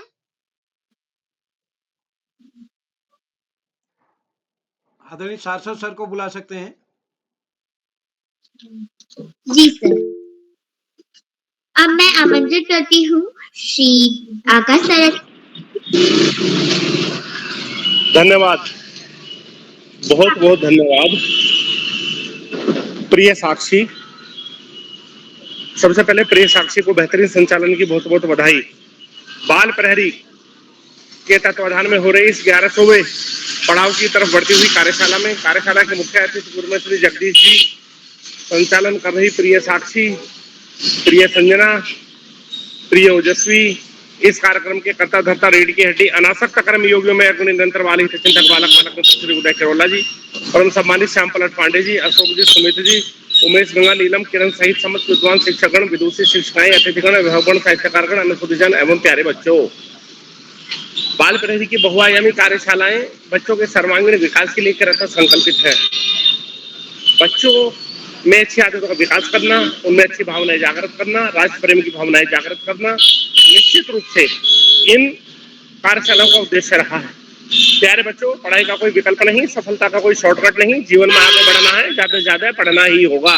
आदरणीय सारस्वत सर को बुला सकते हैं। जी सर। अब मैं आमंत्रित करती हूँ श्री आकाश सर। धन्यवाद, बहुत बहुत धन्यवाद। प्रिय साक्षी, सबसे पहले प्रिय साक्षी को बेहतरीन संचालन की बहुत बहुत बधाई। बाल प्रहरी के तत्वाधान में हो रही इस 1100वें पड़ाव की तरफ बढ़ती हुई कार्यशाला के मुख्य अतिथि पूर्व में श्री जगदीश जी, संचालन कर रही प्रिय साक्षी, प्रिय संजना, प्रिय ओजस्वी, इस कार्यक्रम के कर्ता धर्ता रीढ़ की हड्डी अनासक्त कर्म योगियों में अग्नि निरंतर वाले चिंतक बालक श्री उदय केरोला जी, परम सम्मानित श्याम पलट पांडे जी, अशोक जी, सुमित जी, उमेश, गंगा, नीलम, किरण सहित समस्त विद्वान शिक्षकगण, विदुषी, शिक्षिकाएं, अतिथिगण, विभागगण, साहित्यकारगण, अन्य सुधीजन एवं प्यारे बच्चों। बाल प्रहरी की बहुआयामी कार्यशालाएं बच्चों के सर्वांगीण विकास के लिए करता संकल्पित है। बच्चों में अच्छी आदतों का विकास करना, उनमें अच्छी भावनाएं जागृत करना, राष्ट्र प्रेम की भावनाएं जागृत करना निश्चित रूप से इन कार्यशालाओं का उद्देश्य रहा है। प्यारे बच्चों, पढ़ाई का कोई विकल्प नहीं, सफलता का कोई शॉर्टकट नहीं। जीवन में आगे बढ़ना है, ज्यादा से ज्यादा पढ़ना ही होगा।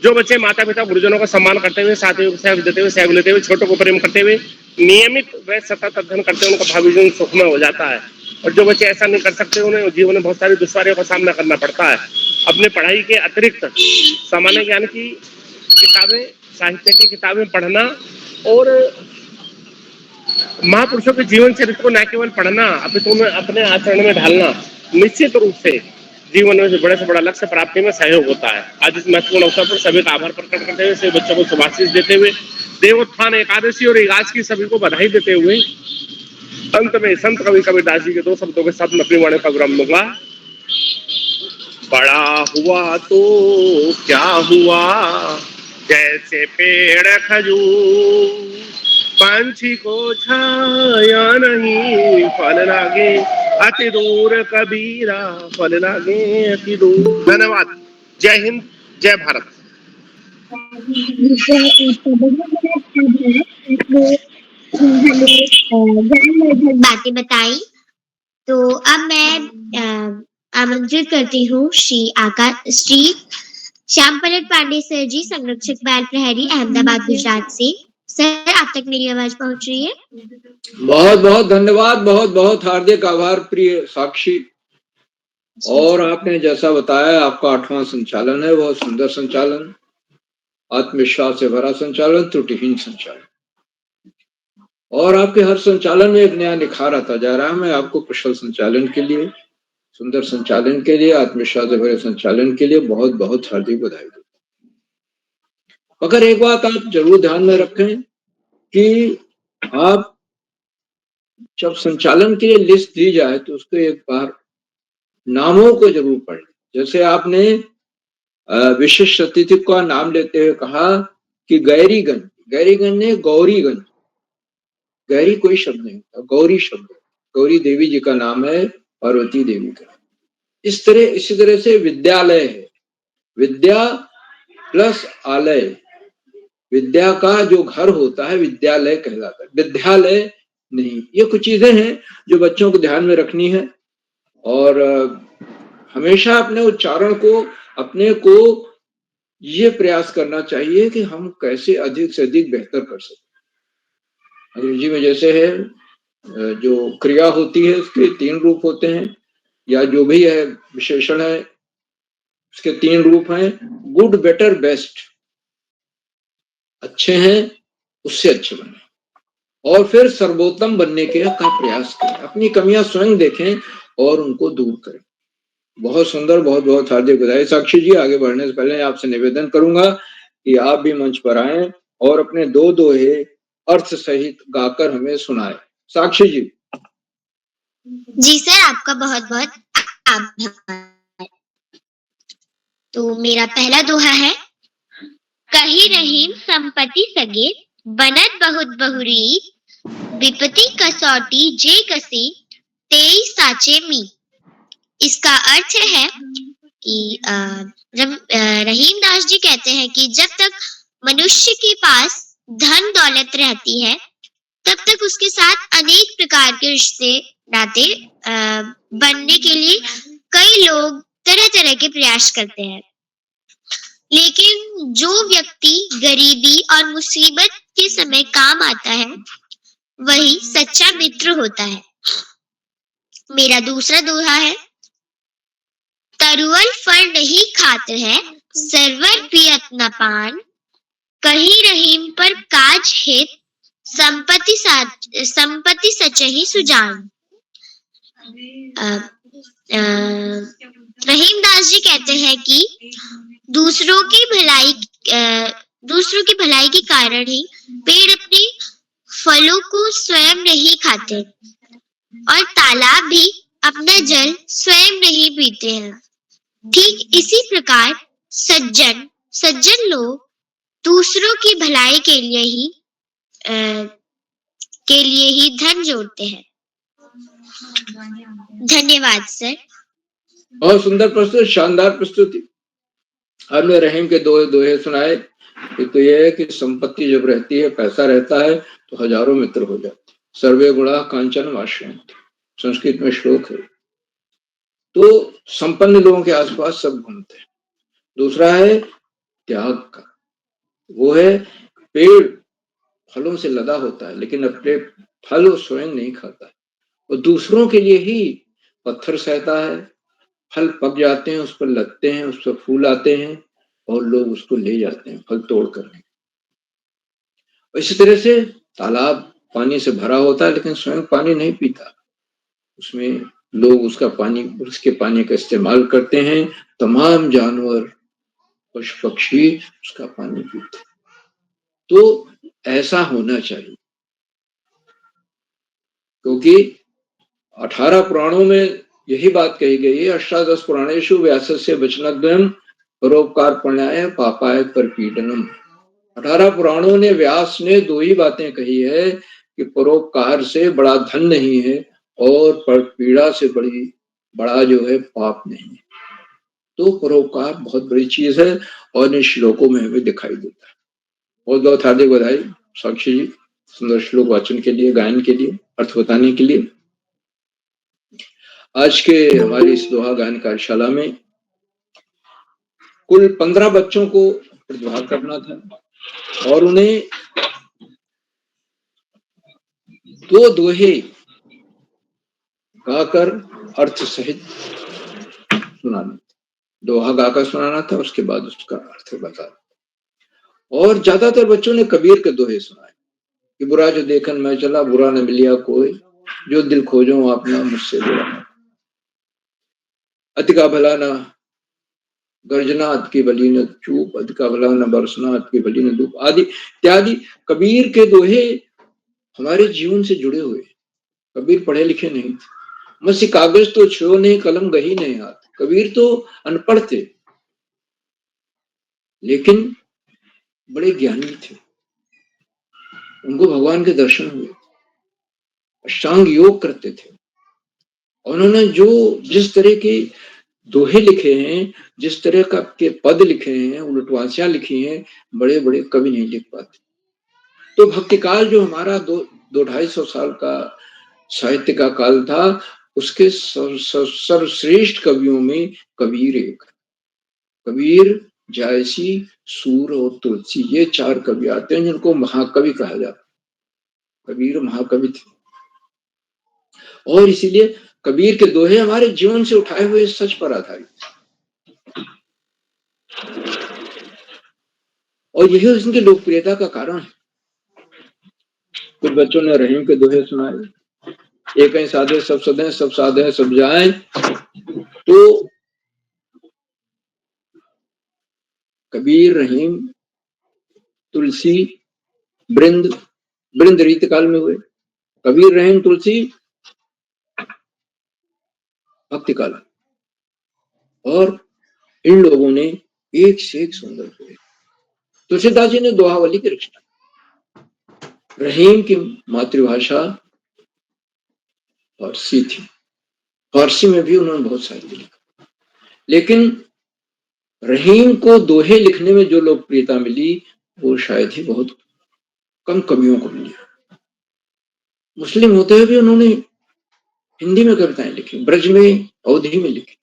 जो बच्चे माता पिता गुरुजनों का सम्मान करते हुए, साथियों को सहयोग देते हुए, सहयोग लेते हुए, छोटों को प्रेम करते हुए नियमित व सतत अध्ययन करते हैं, उनका भावी जीवन सुखमय हो जाता है। और जो बच्चे ऐसा नहीं कर सकते, उन्हें जीवन में बहुत सारी दुश्वारियों का सामना करना पड़ता है। अपने पढ़ाई के अतिरिक्त सामान्य ज्ञान की किताबें, साहित्य की किताबें पढ़ना और महापुरुषों के जीवन चरित्र को न केवल पढ़ना, अपितु अपने आचरण में ढालना निश्चित रूप से जीवन में बड़े से बड़ा लक्ष्य प्राप्ति में सहयोग होता है। आज इस महत्वपूर्ण अवसर पर सभी का आभार प्रकट करते हुए सभी बच्चों को शुभाशीष देते हुए देवोत्थान एकादशी और एकादश की सभी को बधाई देते हुए अंत में संत कवि कबीरदास जी के 2 शब्दों के साथ मैं अपनी वाणी का विराम दूंगा। बड़ा हुआ तो क्या हुआ, जैसे पेड़ खजूर, पंछी को छाया नहीं, फल लागे अति दूर, कबीरा फल लागे अति दूर। धन्यवाद। जय हिंद, जय भारत। बातें बताई, तो अब मैं आमंत्रित करती हूँ श्री श्याम पलट पांडे सर जी, संरक्षक बाल प्रहरी, अहमदाबाद, गुजरात से। सर, आप तक मेरी आवाज पहुंच रही है? बहुत बहुत धन्यवाद, बहुत बहुत हार्दिक आभार प्रिय साक्षी। और आपने जैसा बताया आपका 8वां संचालन है, बहुत सुंदर संचालन, आत्मविश्वास से भरा संचालन, त्रुटिहीन संचालन, और आपके हर संचालन में एक नया निखार आता जा रहा है। मैं आपको कुशल संचालन के लिए, सुंदर संचालन के लिए, आत्मविश्वास से भरे संचालन के लिए बहुत बहुत हार्दिक बधाई देता हूं। मगर एक बात आप जरूर ध्यान में रखें कि आप जब संचालन के लिए लिस्ट दी जाए तो उसको एक बार नामों को जरूर पढ़ें। जैसे आपने विशिष्ट अतिथि का नाम लेते हुए कहा कि गैरीगंज, गैरीगंज ने गौरीगंज, गैरी कोई शब्द नहीं होता, गौरी शब्द, गौरी देवी जी का नाम है, पार्वती देवी का। इसी तरह से विद्यालय है, विद्या प्लस आलय, विद्या का जो घर होता है विद्यालय कहलाता है, विद्यालय नहीं। ये कुछ चीजें हैं जो बच्चों को ध्यान में रखनी है, और हमेशा अपने उच्चारण को, अपने को ये प्रयास करना चाहिए कि हम कैसे अधिक से अधिक बेहतर कर सकें। अंग्रेजी में जैसे है जो क्रिया होती है उसके 3 रूप होते हैं, या जो भी है विशेषण है उसके 3 रूप हैं, गुड, बेटर, बेस्ट। अच्छे हैं, उससे अच्छे बने, और फिर सर्वोत्तम बनने के का प्रयास करें, अपनी कमियां स्वयं देखें और उनको दूर करें। बहुत सुंदर, बहुत बहुत हार्दिक बधाई। साक्षी जी, आगे बढ़ने से पहले आपसे निवेदन करूंगा कि आप भी मंच पर आएं और अपने 2 दोहे अर्थ सहित गाकर हमें सुनाएं। साक्षी जी। जी सर, आपका बहुत बहुत आभार। तो मेरा पहला दोहा है, कही रहीम संपत्ति सगे, बनत बहुत बहुरी, विपत्ति कसौटी जे कसी, तेई साचे मी। इसका अर्थ है कि रहीम दास जी कहते हैं कि जब तक मनुष्य के पास धन दौलत रहती है तब तक उसके साथ अनेक प्रकार के रिश्ते नाते बनने के लिए कई लोग तरह तरह के प्रयास करते हैं, लेकिन जो व्यक्ति गरीबी और मुसीबत के समय काम आता है वही सच्चा मित्र होता है। मेरा दूसरा दोहा है, तरुअल फल नहीं खाते है, सरवर पियत न पान, कही रहीम पर काज हित, संपत्ति सचहि सुजान। रहीम दास जी कहते हैं कि दूसरों की भलाई के कारण ही पेड़ अपने फलों को स्वयं नहीं खाते और तालाब भी अपना जल स्वयं नहीं पीते हैं। ठीक इसी प्रकार सज्जन लोग दूसरों की भलाई के लिए ही धन जोड़ते हैं। धन्यवाद सर। बहुत सुंदर प्रस्तुति, शानदार प्रस्तुति। हमने रहीम के 2 दोहे सुनाए। एक तो यह है कि संपत्ति जब रहती है, पैसा रहता है तो हजारों मित्र हो जाते। सर्वे गुणा कांचन वाश्यन्ति, संस्कृत में श्लोक है। तो संपन्न लोगों के आसपास सब घूमते हैं। दूसरा है त्याग का, वो है पेड़ फलों से लदा होता है लेकिन अपने फल वो स्वयं नहीं खाता है, और दूसरों के लिए ही पत्थर सहता है। फल पक जाते हैं, उस पर लगते हैं, उस पर फूल आते हैं और लोग उसको ले जाते हैं फल तोड़ कर। इसी तरह से तालाब पानी से भरा होता है लेकिन स्वयं पानी नहीं पीता, उसमें लोग उसके पानी का इस्तेमाल करते हैं। तमाम जानवर, पशु पक्षी उसका पानी पीते हैं। तो ऐसा होना चाहिए, क्योंकि 18 पुराणों में यही बात कही गई है। अष्टादश पुराणेषु व्यासस्य वचनद्वयम् परोपकार पुण्याय पापाय परपीडनम। 18 पुराणों ने, व्यास ने 2 ही बातें कही है कि परोपकार से बड़ा धन नहीं है और परपीड़ा से बड़ा जो है पाप नहीं है। तो परोपकार बहुत बड़ी चीज है और इन श्लोकों में हमें दिखाई देता है। बहुत बहुत हार्दिक बधाई साक्षी जी, सुंदर श्लोक वाचन के लिए, गायन के लिए, अर्थ बताने के लिए। आज के हमारी इस दोहा गायन कार्यशाला में कुल 15 बच्चों को प्रतिभाग करना था और उन्हें 2 दोहे गाकर अर्थ सहित सुनाना, दोहा गाकर सुनाना था, उसके बाद उसका अर्थ बताना। और ज्यादातर बच्चों ने कबीर के दोहे सुनाए कि बुरा जो देखन मैं चला, बुरा न मिलिया कोई, जो दिल खोजो आपना मुझसे बुरा। अति का भला न गर्जना, अति की भली न चूप, अति का भला न बरसना, अति की भली न धूप, आदि इत्यादि कबीर के दोहे हमारे जीवन से जुड़े हुए। कबीर पढ़े लिखे नहीं थे, मसी कागज तो छुओ नहीं, कलम गही नहीं हाथ। कबीर तो अनपढ़ थे, लेकिन बड़े ज्ञानी थे। उनको भगवान के दर्शन हुए, अष्टांग योग करते थे। उन्होंने जिस तरह के दोहे लिखे हैं, जिस तरह के पद लिखे हैं, उलटवासियां लिखी हैं, बड़े बड़े कवि नहीं लिख पाते। तो भक्तिकाल जो हमारा 200-250 साल का साहित्य का काल था, उसके सर्वश्रेष्ठ कवियों में कबीर एक। कबीर, जायसी, सूर और तुलसी, ये 4 कवि आते हैं जिनको महाकवि कहा जाता है। कबीर महाकवि थे और इसीलिए कबीर के दोहे हमारे जीवन से उठाए हुए सच पर आधारित, और यही उनकी लोकप्रियता का कारण है। कुछ बच्चों ने रहीम के दोहे सुनाए, एक ही साधे सब सदे, सब साधे सब जाए। तो कबीर, रहीम, तुलसी, वृंद रीत काल में हुए। कबीर, रहीम, तुलसी भक्ति काल, और इन लोगों ने एक से एक सुंदर हुए। तुलसीदास जी ने दोहावली की रचना। रहीम की मातृभाषा फारसी थी, फारसी में भी उन्होंने बहुत साहित्य लिखा, लेकिन रहीम को दोहे लिखने में जो लोकप्रियता मिली वो शायद ही बहुत कम कवियों को मिली। मुस्लिम होते हुए भी उन्होंने हिंदी में कविताएं लिखी, ब्रज में, अवधी में लिखी।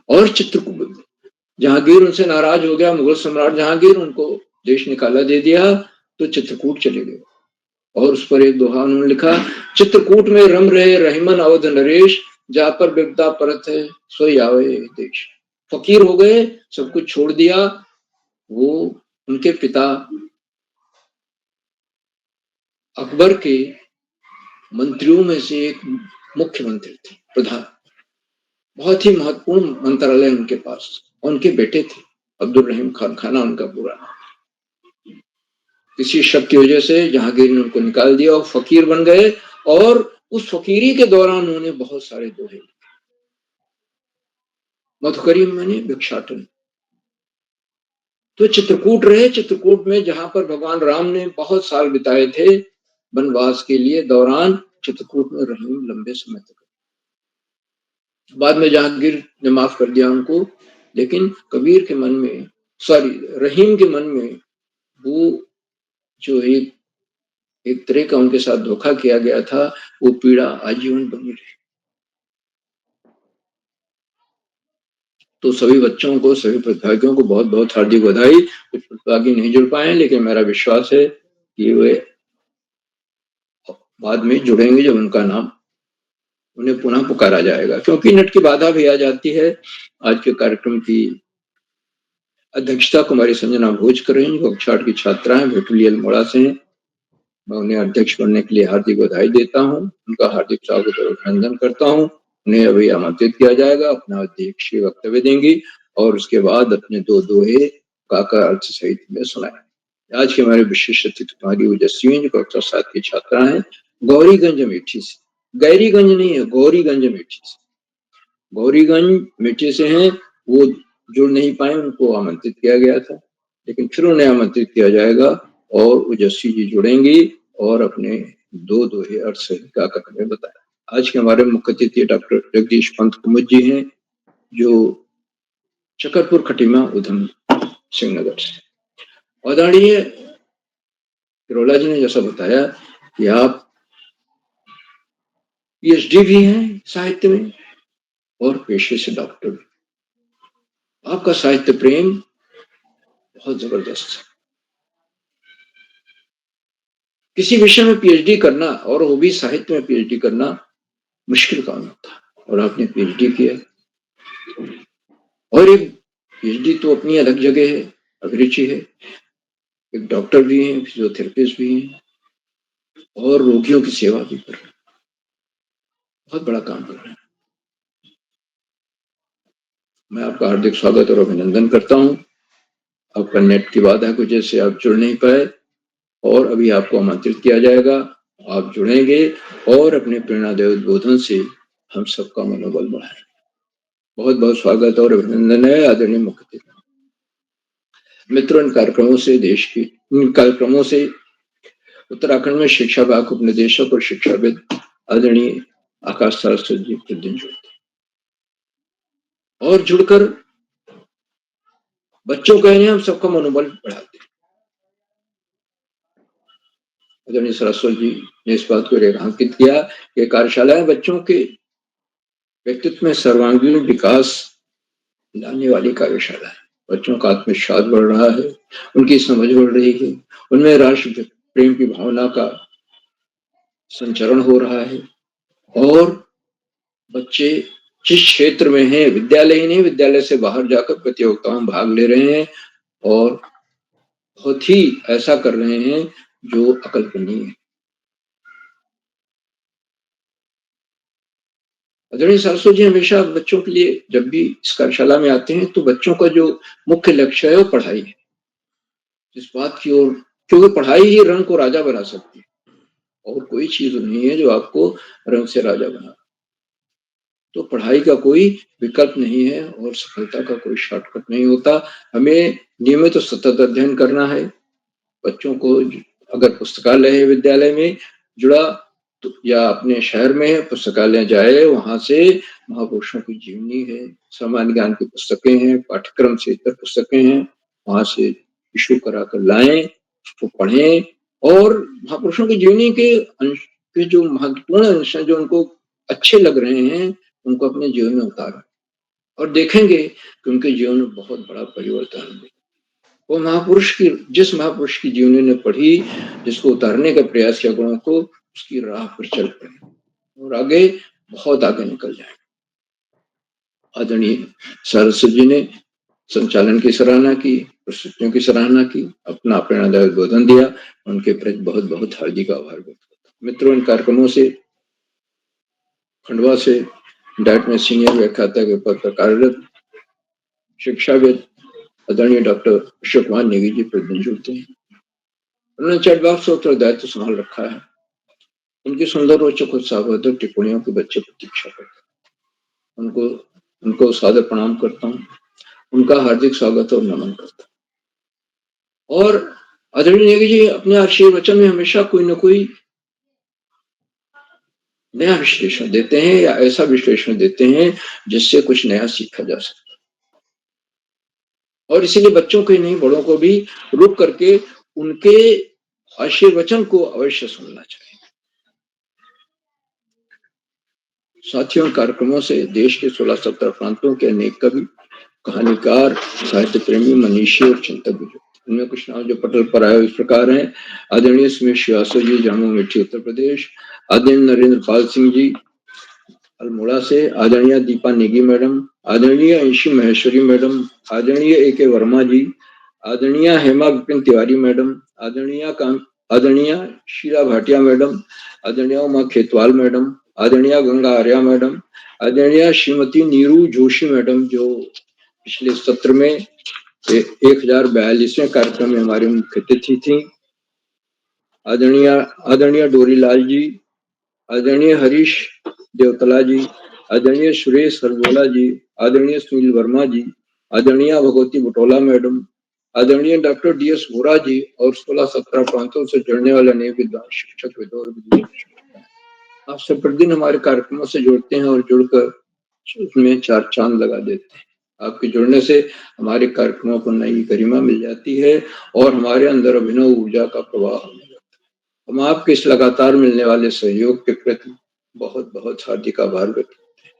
और चित्रकूट, जहांगीर उनसे नाराज हो गया, मुगल सम्राट जहांगीर उनको देश निकाला दे दिया, तो चित्रकूट चले गए और उस पर एक दोहा उन्होंने लिखा। चित्रकूट में रम रहे रहीमन अवध नरेश, जा पर विपदा परत है सोई आवे देश। फकीर हो गए, सब कुछ छोड़ दिया। वो उनके पिता अकबर के मंत्रियों में से एक मुख्यमंत्री थे, प्रधान, बहुत ही महत्वपूर्ण मंत्रालय उनके पास। उनके बेटे थे अब्दुल रहीम खान, खाना उनका पूरा नाम। किसी शक की वजह से जहांगीर ने उनको निकाल दिया और फकीर बन गए, और उस फकीरी के दौरान उन्होंने बहुत सारे दोहे लिखे। मधुकरी माने भिक्षाटन। तो चित्रकूट रहे, चित्रकूट में जहां पर भगवान राम ने बहुत साल बिताए थे वनवास के लिए दौरान, चित्रकूट में रहीम लंबे समय तक। बाद में जहांगीर ने माफ कर दिया उनको, लेकिन कबीर के मन में, रहीम के मन में वो जो एक तरह का उनके साथ धोखा किया गया था, वो पीड़ा आजीवन बनी रही। तो सभी बच्चों को, सभी प्रतिभागियों को बहुत बहुत हार्दिक बधाई। कुछ प्रतिभागी नहीं जुड़ पाए, लेकिन मेरा विश्वास है कि वे बाद में जुड़ेंगे जब उनका नाम उन्हें पुनः पुकारा जाएगा, क्योंकि नेट की बाधा भी आ जाती है। आज के कार्यक्रम की अध्यक्षता कुमारी संजना भोज कर रही हैं, जो कक्षा 8 की छात्रा हैं, भेटुली अल्मोड़ा से हैं। मैं उन्हें अध्यक्ष बनने के लिए हार्दिक बधाई देता हूं, उनका हार्दिक स्वागत और अभिनंदन करता हूं। उन्हें अभी आमंत्रित किया जाएगा, अपना अध्यक्षीय वक्तव्य देंगी और उसके बाद अपने दो दोहे गाकर अर्थ सहित में सुनाएंगे। आज के हमारे विशेष अतिथि कुमारी ओजस्वी जो कक्षा 7 की छात्रा हैं, गौरीगंज अमेठी से, गैरीगंज नहीं है, गौरीगंज अमेठी से, गौरीगंज मिट्टी से हैं। वो जुड़ नहीं पाए, उनको आमंत्रित किया गया था, लेकिन फिर उन्हें आमंत्रित किया जाएगा और ओजस्वी जी जुड़ेंगी और अपने दो दोहे अर्थ सहित गाकर हमें बताया। आज के हमारे मुख्य अतिथि डॉक्टर जगदीश पंत कुमुद जी हैं, जो चकरपुर खटीमा उधम सिंह नगर से। आदरणीय किरोला जी ने जैसा बताया कि आप पीएचडी भी हैं साहित्य में और पेशे से डॉक्टर भी। आपका साहित्य प्रेम बहुत जबरदस्त है। किसी विषय में पीएचडी करना और वो भी साहित्य में पीएचडी करना मुश्किल काम होता है, और आपने पीएचडी किया। और एक पीएचडी तो अपनी अलग जगह है, अभिरुचि है। एक डॉक्टर भी हैं, फिजियोथेरेपिस्ट भी हैं और रोगियों की सेवा भी कर रहे हैं। बहुत बड़ा काम कर रहे हैं। मैं आपका हार्दिक स्वागत और अभिनंदन करता हूं। आपका नेट की बाधा की वजह से आप जुड़ नहीं पाए और अभी आपको आमंत्रित किया जाएगा, आप जुड़ेंगे और अपने प्रेरणादायी उद्बोधन से हम सबका मनोबल बढ़ाएं। बहुत बहुत स्वागत और अभिनंदन है आदरणीय मुख्य अतिथि मित्रों। इन कार्यक्रमों से उत्तराखंड में शिक्षा विभाग उपनिदेशक और शिक्षाविद आदरणीय आकाश सरस्वती जी प्रतिदिन जुड़ते और जुड़कर बच्चों का हम सबका मनोबल बढ़ाते हैं। आदरणीय सरस्वती जी ने इस बात को रेखांकित किया कि कार्यशालाएं बच्चों के व्यक्तित्व में सर्वांगीण विकास लाने वाली कार्यशाला है। बच्चों का आत्मविश्वास बढ़ रहा है, उनकी समझ बढ़ रही है, उनमें राष्ट्र प्रेम की भावना का संचरण हो रहा है और बच्चे जिस क्षेत्र में हैं, विद्यालय ही नहीं, विद्यालय से बाहर जाकर प्रतियोगिताओं में भाग ले रहे हैं और बहुत ही ऐसा कर रहे हैं जो अकल्पनीय है। आदरणीय सरस्वती जी हमेशा बच्चों के लिए जब भी इस कार्यशाला में आते हैं तो बच्चों का जो मुख्य लक्ष्य है वो पढ़ाई है। इस बात की ओर, क्योंकि पढ़ाई ही रंग को राजा बना सकती है और कोई चीज नहीं है जो आपको रंग से राजा बना। तो पढ़ाई का कोई विकल्प नहीं है और सफलता का कोई शॉर्टकट नहीं होता। हमें नियमित तो सतत अध्ययन करना है। बच्चों को अगर पुस्तकालय है विद्यालय में जुड़ा तो या अपने शहर में पुस्तकालय जाए, वहां से महापुरुषों की जीवनी है, सामान्य ज्ञान की पुस्तकें हैं, पाठ्यक्रम से इतर पुस्तकें हैं, वहां से इशू करा कर लाएं, उसको पढ़ें और महापुरुषों की जीवनी के जो महत्वपूर्ण अंश हैं, जो उनको अच्छे लग रहे हैं, उनको अपने जीवन में उतारें और देखेंगे कि उनके जीवन में बहुत बड़ा परिवर्तन है। वो जिस महापुरुष की जीवनी ने पढ़ी, जिसको उतारने का प्रयास किया गुणों को, उसकी राह पर चल पड़े और आगे बहुत आगे निकल जाए। आदरणीय सरस्वती जी ने संचालन की सराहना की, प्रस्तुतियों की सराहना की, अपना प्रेरणादायक उद्बोधन दिया, उनके प्रति बहुत बहुत हार्दिक आभार व्यक्त करता हूं। मित्रों, इन कार्यक्रमों से खंडवा से डाइट में सीनियर व्याख्याता के पद पर कार्यरत शिक्षाविद आदरणीय डॉक्टर अशोक कुमार नेगी जी प्रतिदिन जुड़ते हैं। उन्होंने चैट बॉक्स उत्तरदायित्व संभाल रखा है। उनकी सुंदर रोचक उत्साहवर्धक टिप्पणियों के बच्चे प्रतीक्षा करते हैं। उनको सादर प्रणाम करता हूँ, उनका हार्दिक स्वागत और नमन करता हूँ। और आदरणीय नेगी जी अपने आशीर्वचन में हमेशा कोई न कोई नया विश्लेषण देते हैं या ऐसा विश्लेषण देते हैं जिससे कुछ नया सीखा जा सकता है। और इसीलिए बच्चों के नहीं, बड़ों को भी रुक करके उनके आशीर्वचन को अवश्य सुनना चाहिए। साथियों, कार्यक्रमों से देश के 16-17 प्रांतों के अनेक कवि, कहानीकार, साहित्य प्रेमी, मनीषी और चिंतक भी जुड़ते। इनमें कुछ नाम जो पटल पर आए इस प्रकार हैं। आदरणीय सुमेश श्रीवास्तव जी, जामो मिट्टी, उत्तर प्रदेश। आदरणीय नरेंद्र पाल सिंह जी अल्मोड़ा से। आदरणीय दीपा नेगी मैडम, आदरणीय अंशी महेश्वरी मैडम, आदरणीय AK वर्मा जी, आदरणीय हेमा विपिन तिवारी मैडम, आदरणीय आदरणीय शीला भाटिया मैडम, आदरणीय उमा खेतवाल मैडम, आदरणीय गंगा आर्या मैडम, आदरणीय श्रीमती नीरू जोशी मैडम, जो पिछले सत्र में 1042वें कार्यक्रम में हमारी मुख्य अतिथि थी। आदरणीय डोरीलाल जी, आदरणीय हरीश देवतला जी, आदरणीय सुरेश हरगोला जी, आदरणीय सुनील वर्मा जी, आदरणीय भगवती बुटोला मैडम, आदरणीय डॉक्टर DS वोरा जी और 16-17 प्रांतों से जुड़ने वाले नए विद्वान शिक्षक आप सब प्रतिदिन हमारे कार्यक्रमों से जुड़ते हैं और जुड़कर उसमें 4 चांद लगा देते हैं। आपके जुड़ने से हमारे कार्यक्रमों को नई गरिमा मिल जाती है और हमारे अंदर अभिनव ऊर्जा का प्रवाह होने लगता है। हम आपके इस लगातार मिलने वाले सहयोग के प्रति बहुत बहुत हार्दिक आभार व्यक्त करते हैं।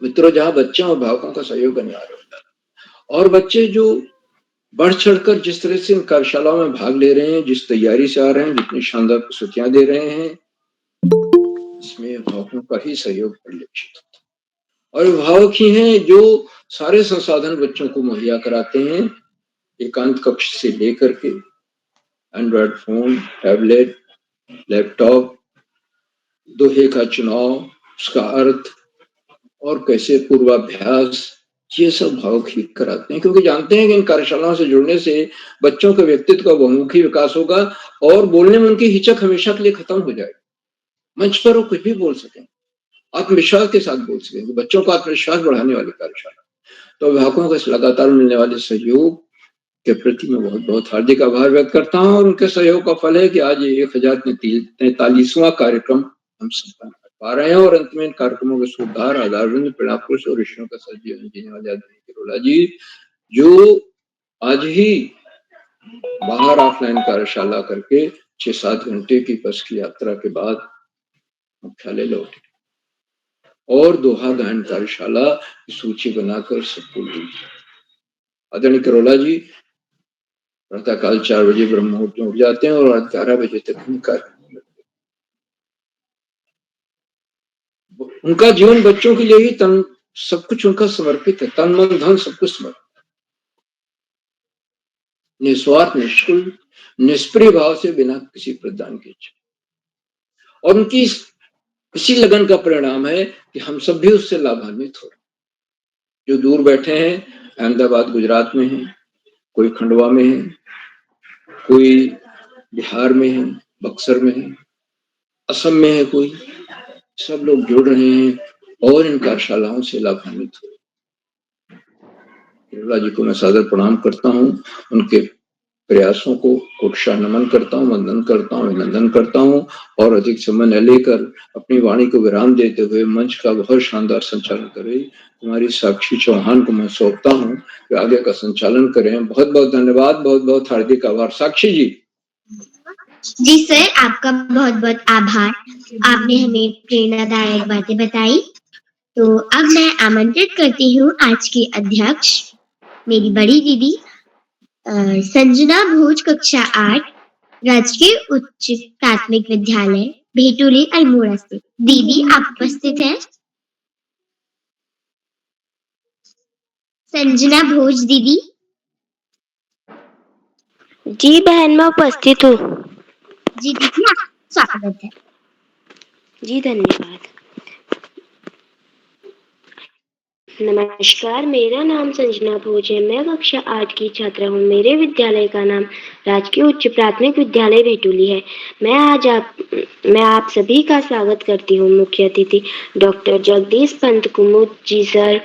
मित्रों, जहाँ बच्चों और अभिभावकों का सहयोग अनिवार्य होता है और बच्चे जो बढ़ चढ़कर जिस तरह से इन कार्यशालाओं में भाग ले रहे हैं, जिस तैयारी से आ रहे हैं, जितनी शानदार प्रस्तुतियां दे रहे हैं, इसमें अभिभावकों का ही सहयोग परिलक्षित होता है। और अभिभावक ही हैं जो सारे संसाधन बच्चों को मुहैया कराते हैं, एकांत कक्ष से लेकर के एंड्रॉयड फोन, टैबलेट, लैपटॉप, दोहे का चुनाव, उसका अर्थ और कैसे पूर्वाभ्यास, ये सब भावुक ही कराते हैं, क्योंकि जानते हैं कि इन कार्यशालाओं से जुड़ने से बच्चों के व्यक्तित्व का बहुमुखी विकास होगा और बोलने में उनकी हिचक हमेशा के लिए खत्म हो जाएगी। मंच पर वो कुछ भी बोल सकें, आत्मविश्वास के साथ बोल सकेंगे। बच्चों का आत्मविश्वास बढ़ाने वाली कार्यशाला। तो अभिभावकों का इस लगातार मिलने वाले सहयोग के प्रति मैं बहुत बहुत हार्दिक आभार व्यक्त करता हूँ और उनके सहयोग का फल है कि आज ये 1043वां कार्यक्रम हम संपन्न कर पा रहे हैं और अंत में इन कार्यक्रमों के सुधार आधारवृंद प्रेरणा पुरुष और ऋषियों का सजीवन जीने वाले आदरणीय किरोला जी, जो आज ही बाहर ऑफलाइन कार्यशाला करके 6-7 घंटे की बस की यात्रा के बाद मुख्यालय लौटे और दोहा गायन कार्यशाला की सूची बनाकर सबको दी। आदरणीय किरोला जी प्रातःकाल 4 बजे ब्रह्म मुहूर्त में उठ जाते हैं और रात 11 बजे तक कार्यक्रम। उनका जीवन बच्चों के लिए ही तन सब कुछ उनका समर्पित है, तन मन धन सब कुछ समर्पित, निस्वार्थ, निष्कुल, निष्प्रिय भाव से, बिना किसी प्रदान के इच्छा। और उनकी इसी लगन का परिणाम है कि हम सब भी उससे लाभान्वित हो रहे हैं। जो दूर बैठे हैं, अहमदाबाद गुजरात में है, कोई खंडवा में है, कोई बिहार में है, बक्सर में है, असम में है, कोई, सब लोग जुड़ रहे हैं और इन कार्यशालाओं से लाभान्वित हो। किरोला जी को मैं सादर प्रणाम करता हूँ, उनके प्रयासों को कोटशा नमन करता हूँ, वंदन करता हूँ, अभिनंदन करता हूँ और अधिक समय न लेकर अपनी वाणी को विराम देते हुए मंच का बहुत शानदार संचालन करे हमारी साक्षी चौहान को मैं सौंपता हूँ कि आगे का संचालन करें। बहुत बहुत धन्यवाद, बहुत बहुत हार्दिक आभार। साक्षी जी। जी सर, आपका बहुत बहुत आभार, आपने हमें प्रेरणादायक बातें बताई। तो अब मैं आमंत्रित करती हूँ आज की अध्यक्ष मेरी बड़ी दीदी संजना भोज, कक्षा 8, राजकीय उच्च प्राथमिक विद्यालय भेटुली अल्मोड़ा से। दीदी आप उपस्थित हैं? संजना भोज दीदी। जी बहन, मैं उपस्थित हूँ। जी दीदी, स्वागत है। जी धन्यवाद। नमस्कार, मेरा नाम संजना भोज है। मैं कक्षा 8 की छात्रा हूँ। मेरे विद्यालय का नाम राजकीय उच्च प्राथमिक विद्यालय भेटुली है। मैं आप सभी का स्वागत करती हूँ। मुख्य अतिथि डॉक्टर जगदीश पंत कुमुद जी सर,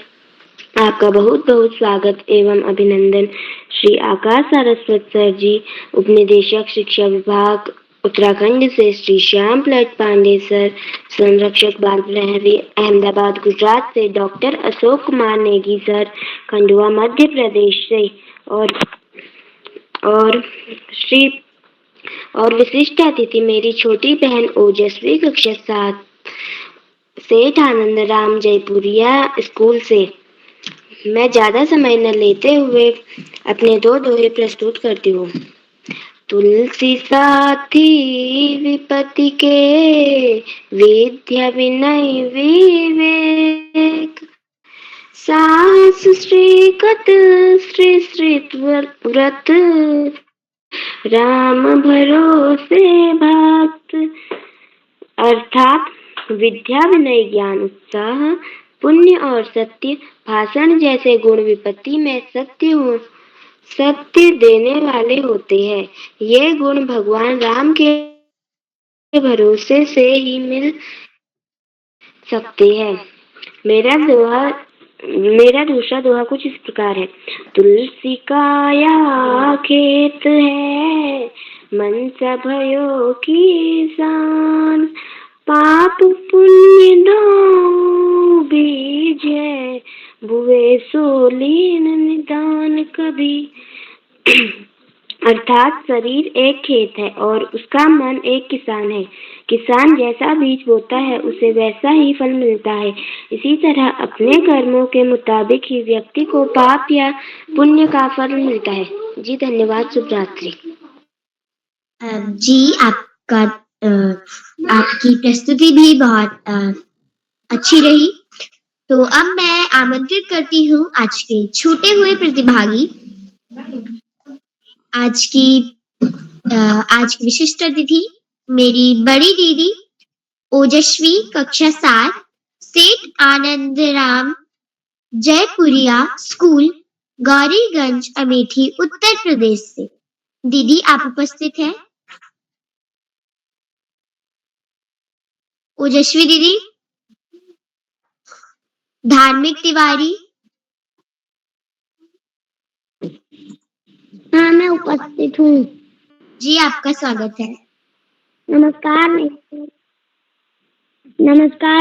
आपका बहुत बहुत स्वागत एवं अभिनंदन। श्री आकाश सारस्वत सर जी, उपनिदेशक शिक्षा विभाग उत्तराखंड से श्री श्याम प्लट पांडे सर, संरक्षक बाल प्रहरी अहमदाबाद गुजरात से डॉक्टर अशोक कुमार नेगी सर, खंडवा मध्य प्रदेश से, और विशिष्ट अतिथि मेरी छोटी बहन ओजस्वी, कक्षा 7, सेठ आनंद राम जयपुरिया स्कूल से। मैं ज्यादा समय न लेते हुए अपने 2 दोहे प्रस्तुत करती हूँ। तुलसी साथी विपत्ति के, विद्या विनय विवेक, सास श्रीकत श्री श्री व्रत, राम भरोसे भक्त, अर्थात विद्या विनय ज्ञान उत्साह पुण्य और सत्य भाषण जैसे गुण विपत्ति में सत्य देने वाले होते हैं। ये गुण भगवान राम के भरोसे से ही मिल सकते हैं। मेरा दूसरा दोहा कुछ इस प्रकार है। तुलसी काया खेत है, मन भयो किसान, पाप पुण्य दो बीज है, भुवे सो लीन निदान कभी। अर्थात शरीर एक खेत है और उसका मन एक किसान है। किसान जैसा बीज बोता है उसे वैसा ही फल मिलता है। इसी तरह अपने कर्मों के मुताबिक ही व्यक्ति को पाप या पुण्य का फल मिलता है। जी धन्यवाद, शुभ रात्रि। जी आपकी प्रस्तुति भी बहुत अच्छी रही। तो अब मैं आमंत्रित करती हूँ आज के छूटे हुए प्रतिभागी, आज की विशिष्ट अतिथि मेरी बड़ी दीदी ओजस्वी, कक्षा 7, सेठ आनंदराम जयपुरिया स्कूल, गौरीगंज, अमेठी, उत्तर प्रदेश से। दीदी आप उपस्थित हैं? ओजस्वी दीदी। धार्मिक तिवारी। हाँ, मैं उपस्थित हूँ। जी आपका स्वागत है। नमस्कार,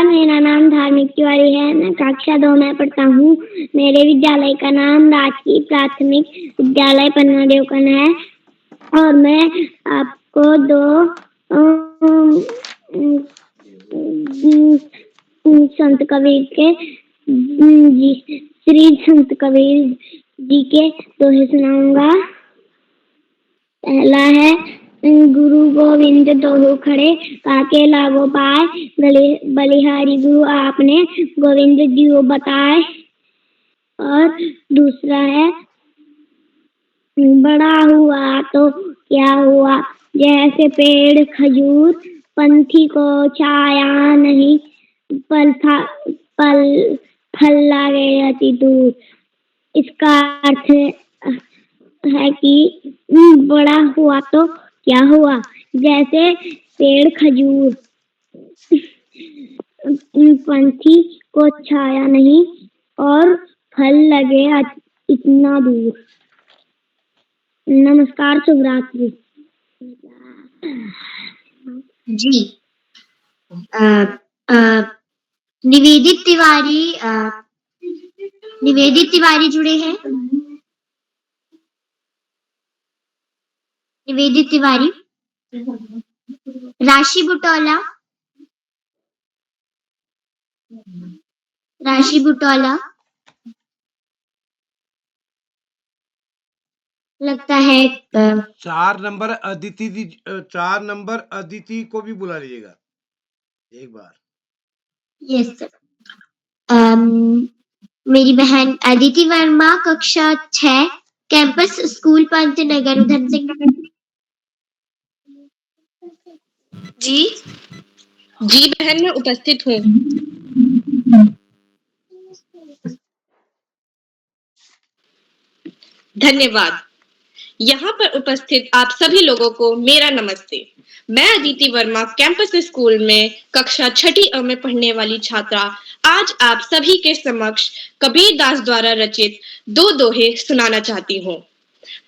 मेरा नाम धार्मिक तिवारी है। मैं कक्षा 2 में पढ़ता हूँ। मेरे विद्यालय का नाम राजकीय प्राथमिक विद्यालय पन्ना देवकन है और मैं आपको 2 संत कबीर के श्री संत कबीर जी के दोहे सुनाऊंगा। पहला है, गुरु गोविंद दोहो खड़े, काके लागो पाए, बलिहारी गुरु आपने, गोविंद जी को बताए। और दूसरा है, बड़ा हुआ तो क्या हुआ, जैसे पेड़ खजूर, पंथी को छाया नहीं, फल लागे अति दूर। इसका अर्थ है कि बड़ा हुआ तो क्या हुआ, जैसे पेड़ खजूर, पंछी को छाया नहीं और फल लगे इतना दूर। नमस्कार, शुभ रात्रि। जी निवेदित तिवारी जुड़े हैं। निवेदित तिवारी। राशि बुटौला। लगता है 4 नंबर अदिति को भी बुला लीजिएगा एक बार। Yes sir. मेरी बहन अदिति वर्मा, कक्षा 6, कैंपस स्कूल पंतनगर, उधम सिंह नगर। जी बहन, मैं उपस्थित हूँ। धन्यवाद। यहाँ पर उपस्थित आप सभी लोगों को मेरा नमस्ते। मैं अदिति वर्मा कैंपस स्कूल में कक्षा 6 अ में पढ़ने वाली छात्रा आज आप सभी के समक्ष कबीर दास द्वारा रचित 2 दोहे सुनाना चाहती हूँ।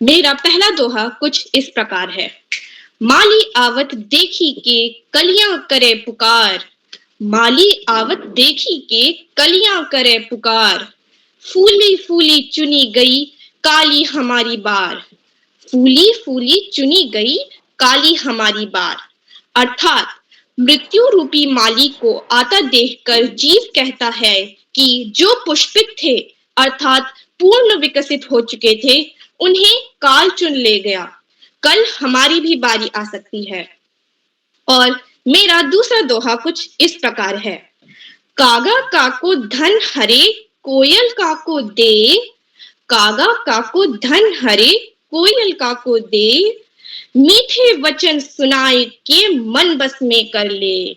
मेरा पहला दोहा कुछ इस प्रकार है। माली आवत देखी के कलियां करे पुकार, माली आवत देखी के कलियां करे पुकार, फूली फूली चुनी गई काली हमारी बार, फूली फूली चुनी गई काली हमारी बार। अर्थात मृत्यु रूपी माली को आता देखकर जीव कहता है कि जो पुष्पित थे अर्थात पूर्ण विकसित हो चुके थे उन्हें काल चुन ले गया, कल हमारी भी बारी आ सकती है। और मेरा दूसरा दोहा कुछ इस प्रकार है। कागा काको धन हरे कोयल काको दे, कागा काको धन हरे कोयल काको दे, मीठे वचन सुनाए के मन बस में कर ले,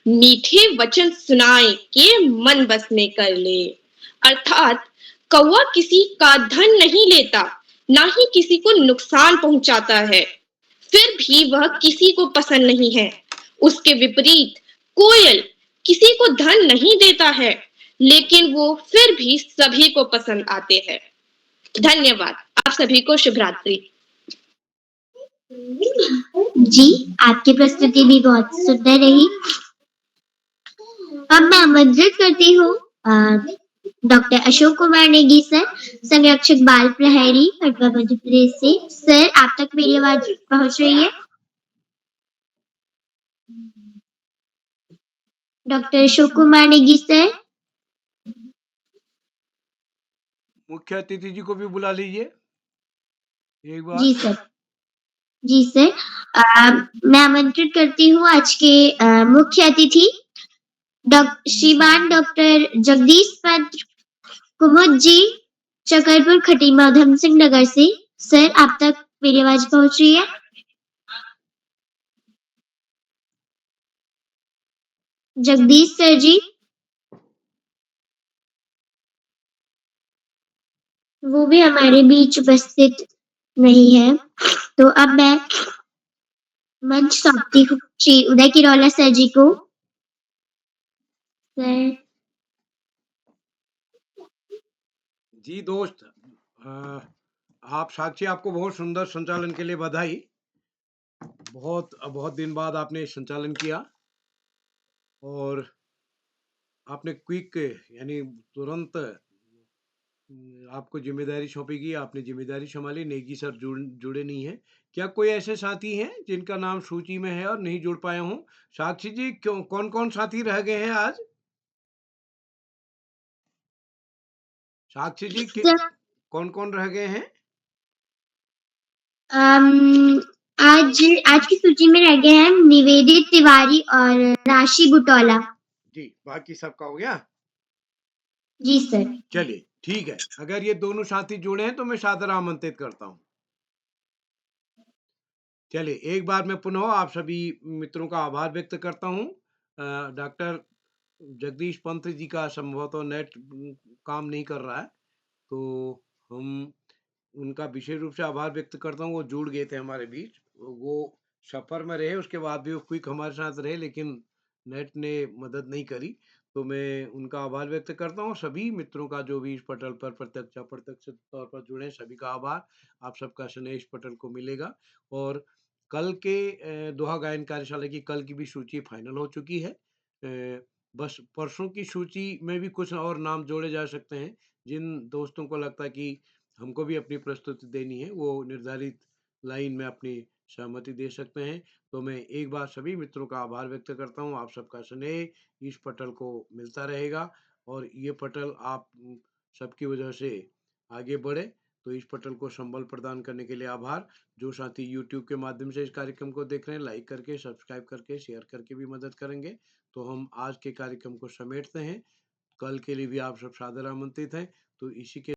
मीठे वचन सुनाए के मन बस में कर ले। अर्थात कौवा किसी का धन नहीं लेता, ना ही किसी को नुकसान पहुंचाता है, फिर भी वह किसी को पसंद नहीं है। उसके विपरीत कोयल किसी को धन नहीं देता है, लेकिन वो फिर भी सभी को पसंद आते हैं। धन्यवाद। आप सभी को शुभ रात्रि। जी, आपकी प्रस्तुति भी बहुत सुंदर रही। अब मैं आमंत्रित करती हूँ डॉक्टर अशोक कुमार नेगी सर, संरक्षक बाल प्रहरी खंडवा मध्य प्रदेश से। सर, आप तक मेरी आवाज पहुंच रही है? Doctor Ashok Kumar Negi sir. मुख्य अतिथि जी को भी बुला लीजिए एक बार। जी सर। जी सर, मैं आमंत्रित करती हूँ आज के मुख्य अतिथि श्रीमान डॉक्टर जगदीश पंत कुमुद जी, चकरपुर खटीमा उधम सिंह नगर से। सर, आप तक मेरी आवाज पहुंच रही है? जगदीश सर जी, वो भी हमारे बीच उपस्थित नहीं है, तो अब मैं मंच सौंपती हूँ श्री उदय किरौला सर जी को। सर। जी दोस्त, आप साक्षी, आपको बहुत सुंदर संचालन के लिए बधाई। बहुत बहुत दिन बाद आपने संचालन किया और आपने क्विक यानी तुरंत आपको जिम्मेदारी सौंपी गई, आपने जिम्मेदारी संभाली। नेगी सर जुड़े नहीं है। क्या कोई ऐसे साथी हैं जिनका नाम सूची में है और नहीं जुड़ पाए हों? साक्षी जी, क्यों कौन कौन साथी रह गए हैं आज? साक्षी जी कौन कौन रह गए हैं? आज की सूची में रह गए हैं निवेदित तिवारी और राशि बुटौला। जी, बाकी सबका हो गया? जी सर। चलिए ठीक है, अगर ये दोनों साथी जुड़े हैं तो मैं सादर आमंत्रित करता हूँ। चलिए, एक बार मैं पुनः आप सभी मित्रों का आभार व्यक्त करता हूँ। डॉक्टर जगदीश पंत जी का संभवतः नेट काम नहीं कर रहा है, तो हम उनका विशेष रूप से आभार व्यक्त करता हूँ। वो जुड़ गए थे हमारे बीच, वो सफर में रहे, उसके बाद भी वो क्विक हमारे साथ रहे, लेकिन नेट ने मदद नहीं करी, तो मैं उनका आभार व्यक्त करता हूँ। सभी मित्रों का जो भी इस पटल पर प्रत्यक्ष अप्रत्यक्ष तौर पर जुड़े, सभी का आभार। आप सबका स्नेह इस पटल को मिलेगा। और कल के दोहा गायन कार्यशाला की कल की भी सूची फाइनल हो चुकी है। बस परसों की सूची में भी कुछ और नाम जोड़े जा सकते हैं। जिन दोस्तों को लगता है कि हमको भी अपनी प्रस्तुति देनी है, वो निर्धारित लाइन में अपनी सहमति दे सकते हैं। तो मैं एक बार सभी मित्रों का आभार व्यक्त करता हूँ। आप सबका स्नेह इस पटल को मिलता रहेगा और ये पटल आप सबकी वजह से आगे बढ़े। तो इस पटल को संबल प्रदान करने के लिए आभार। जो साथी यूट्यूब के माध्यम से इस कार्यक्रम को देख रहे हैं, लाइक करके, सब्सक्राइब करके, शेयर करके भी मदद करेंगे। तो हम आज के कार्यक्रम को समेटते हैं। कल के लिए भी आप सब सादर आमंत्रित हैं। तो इसी के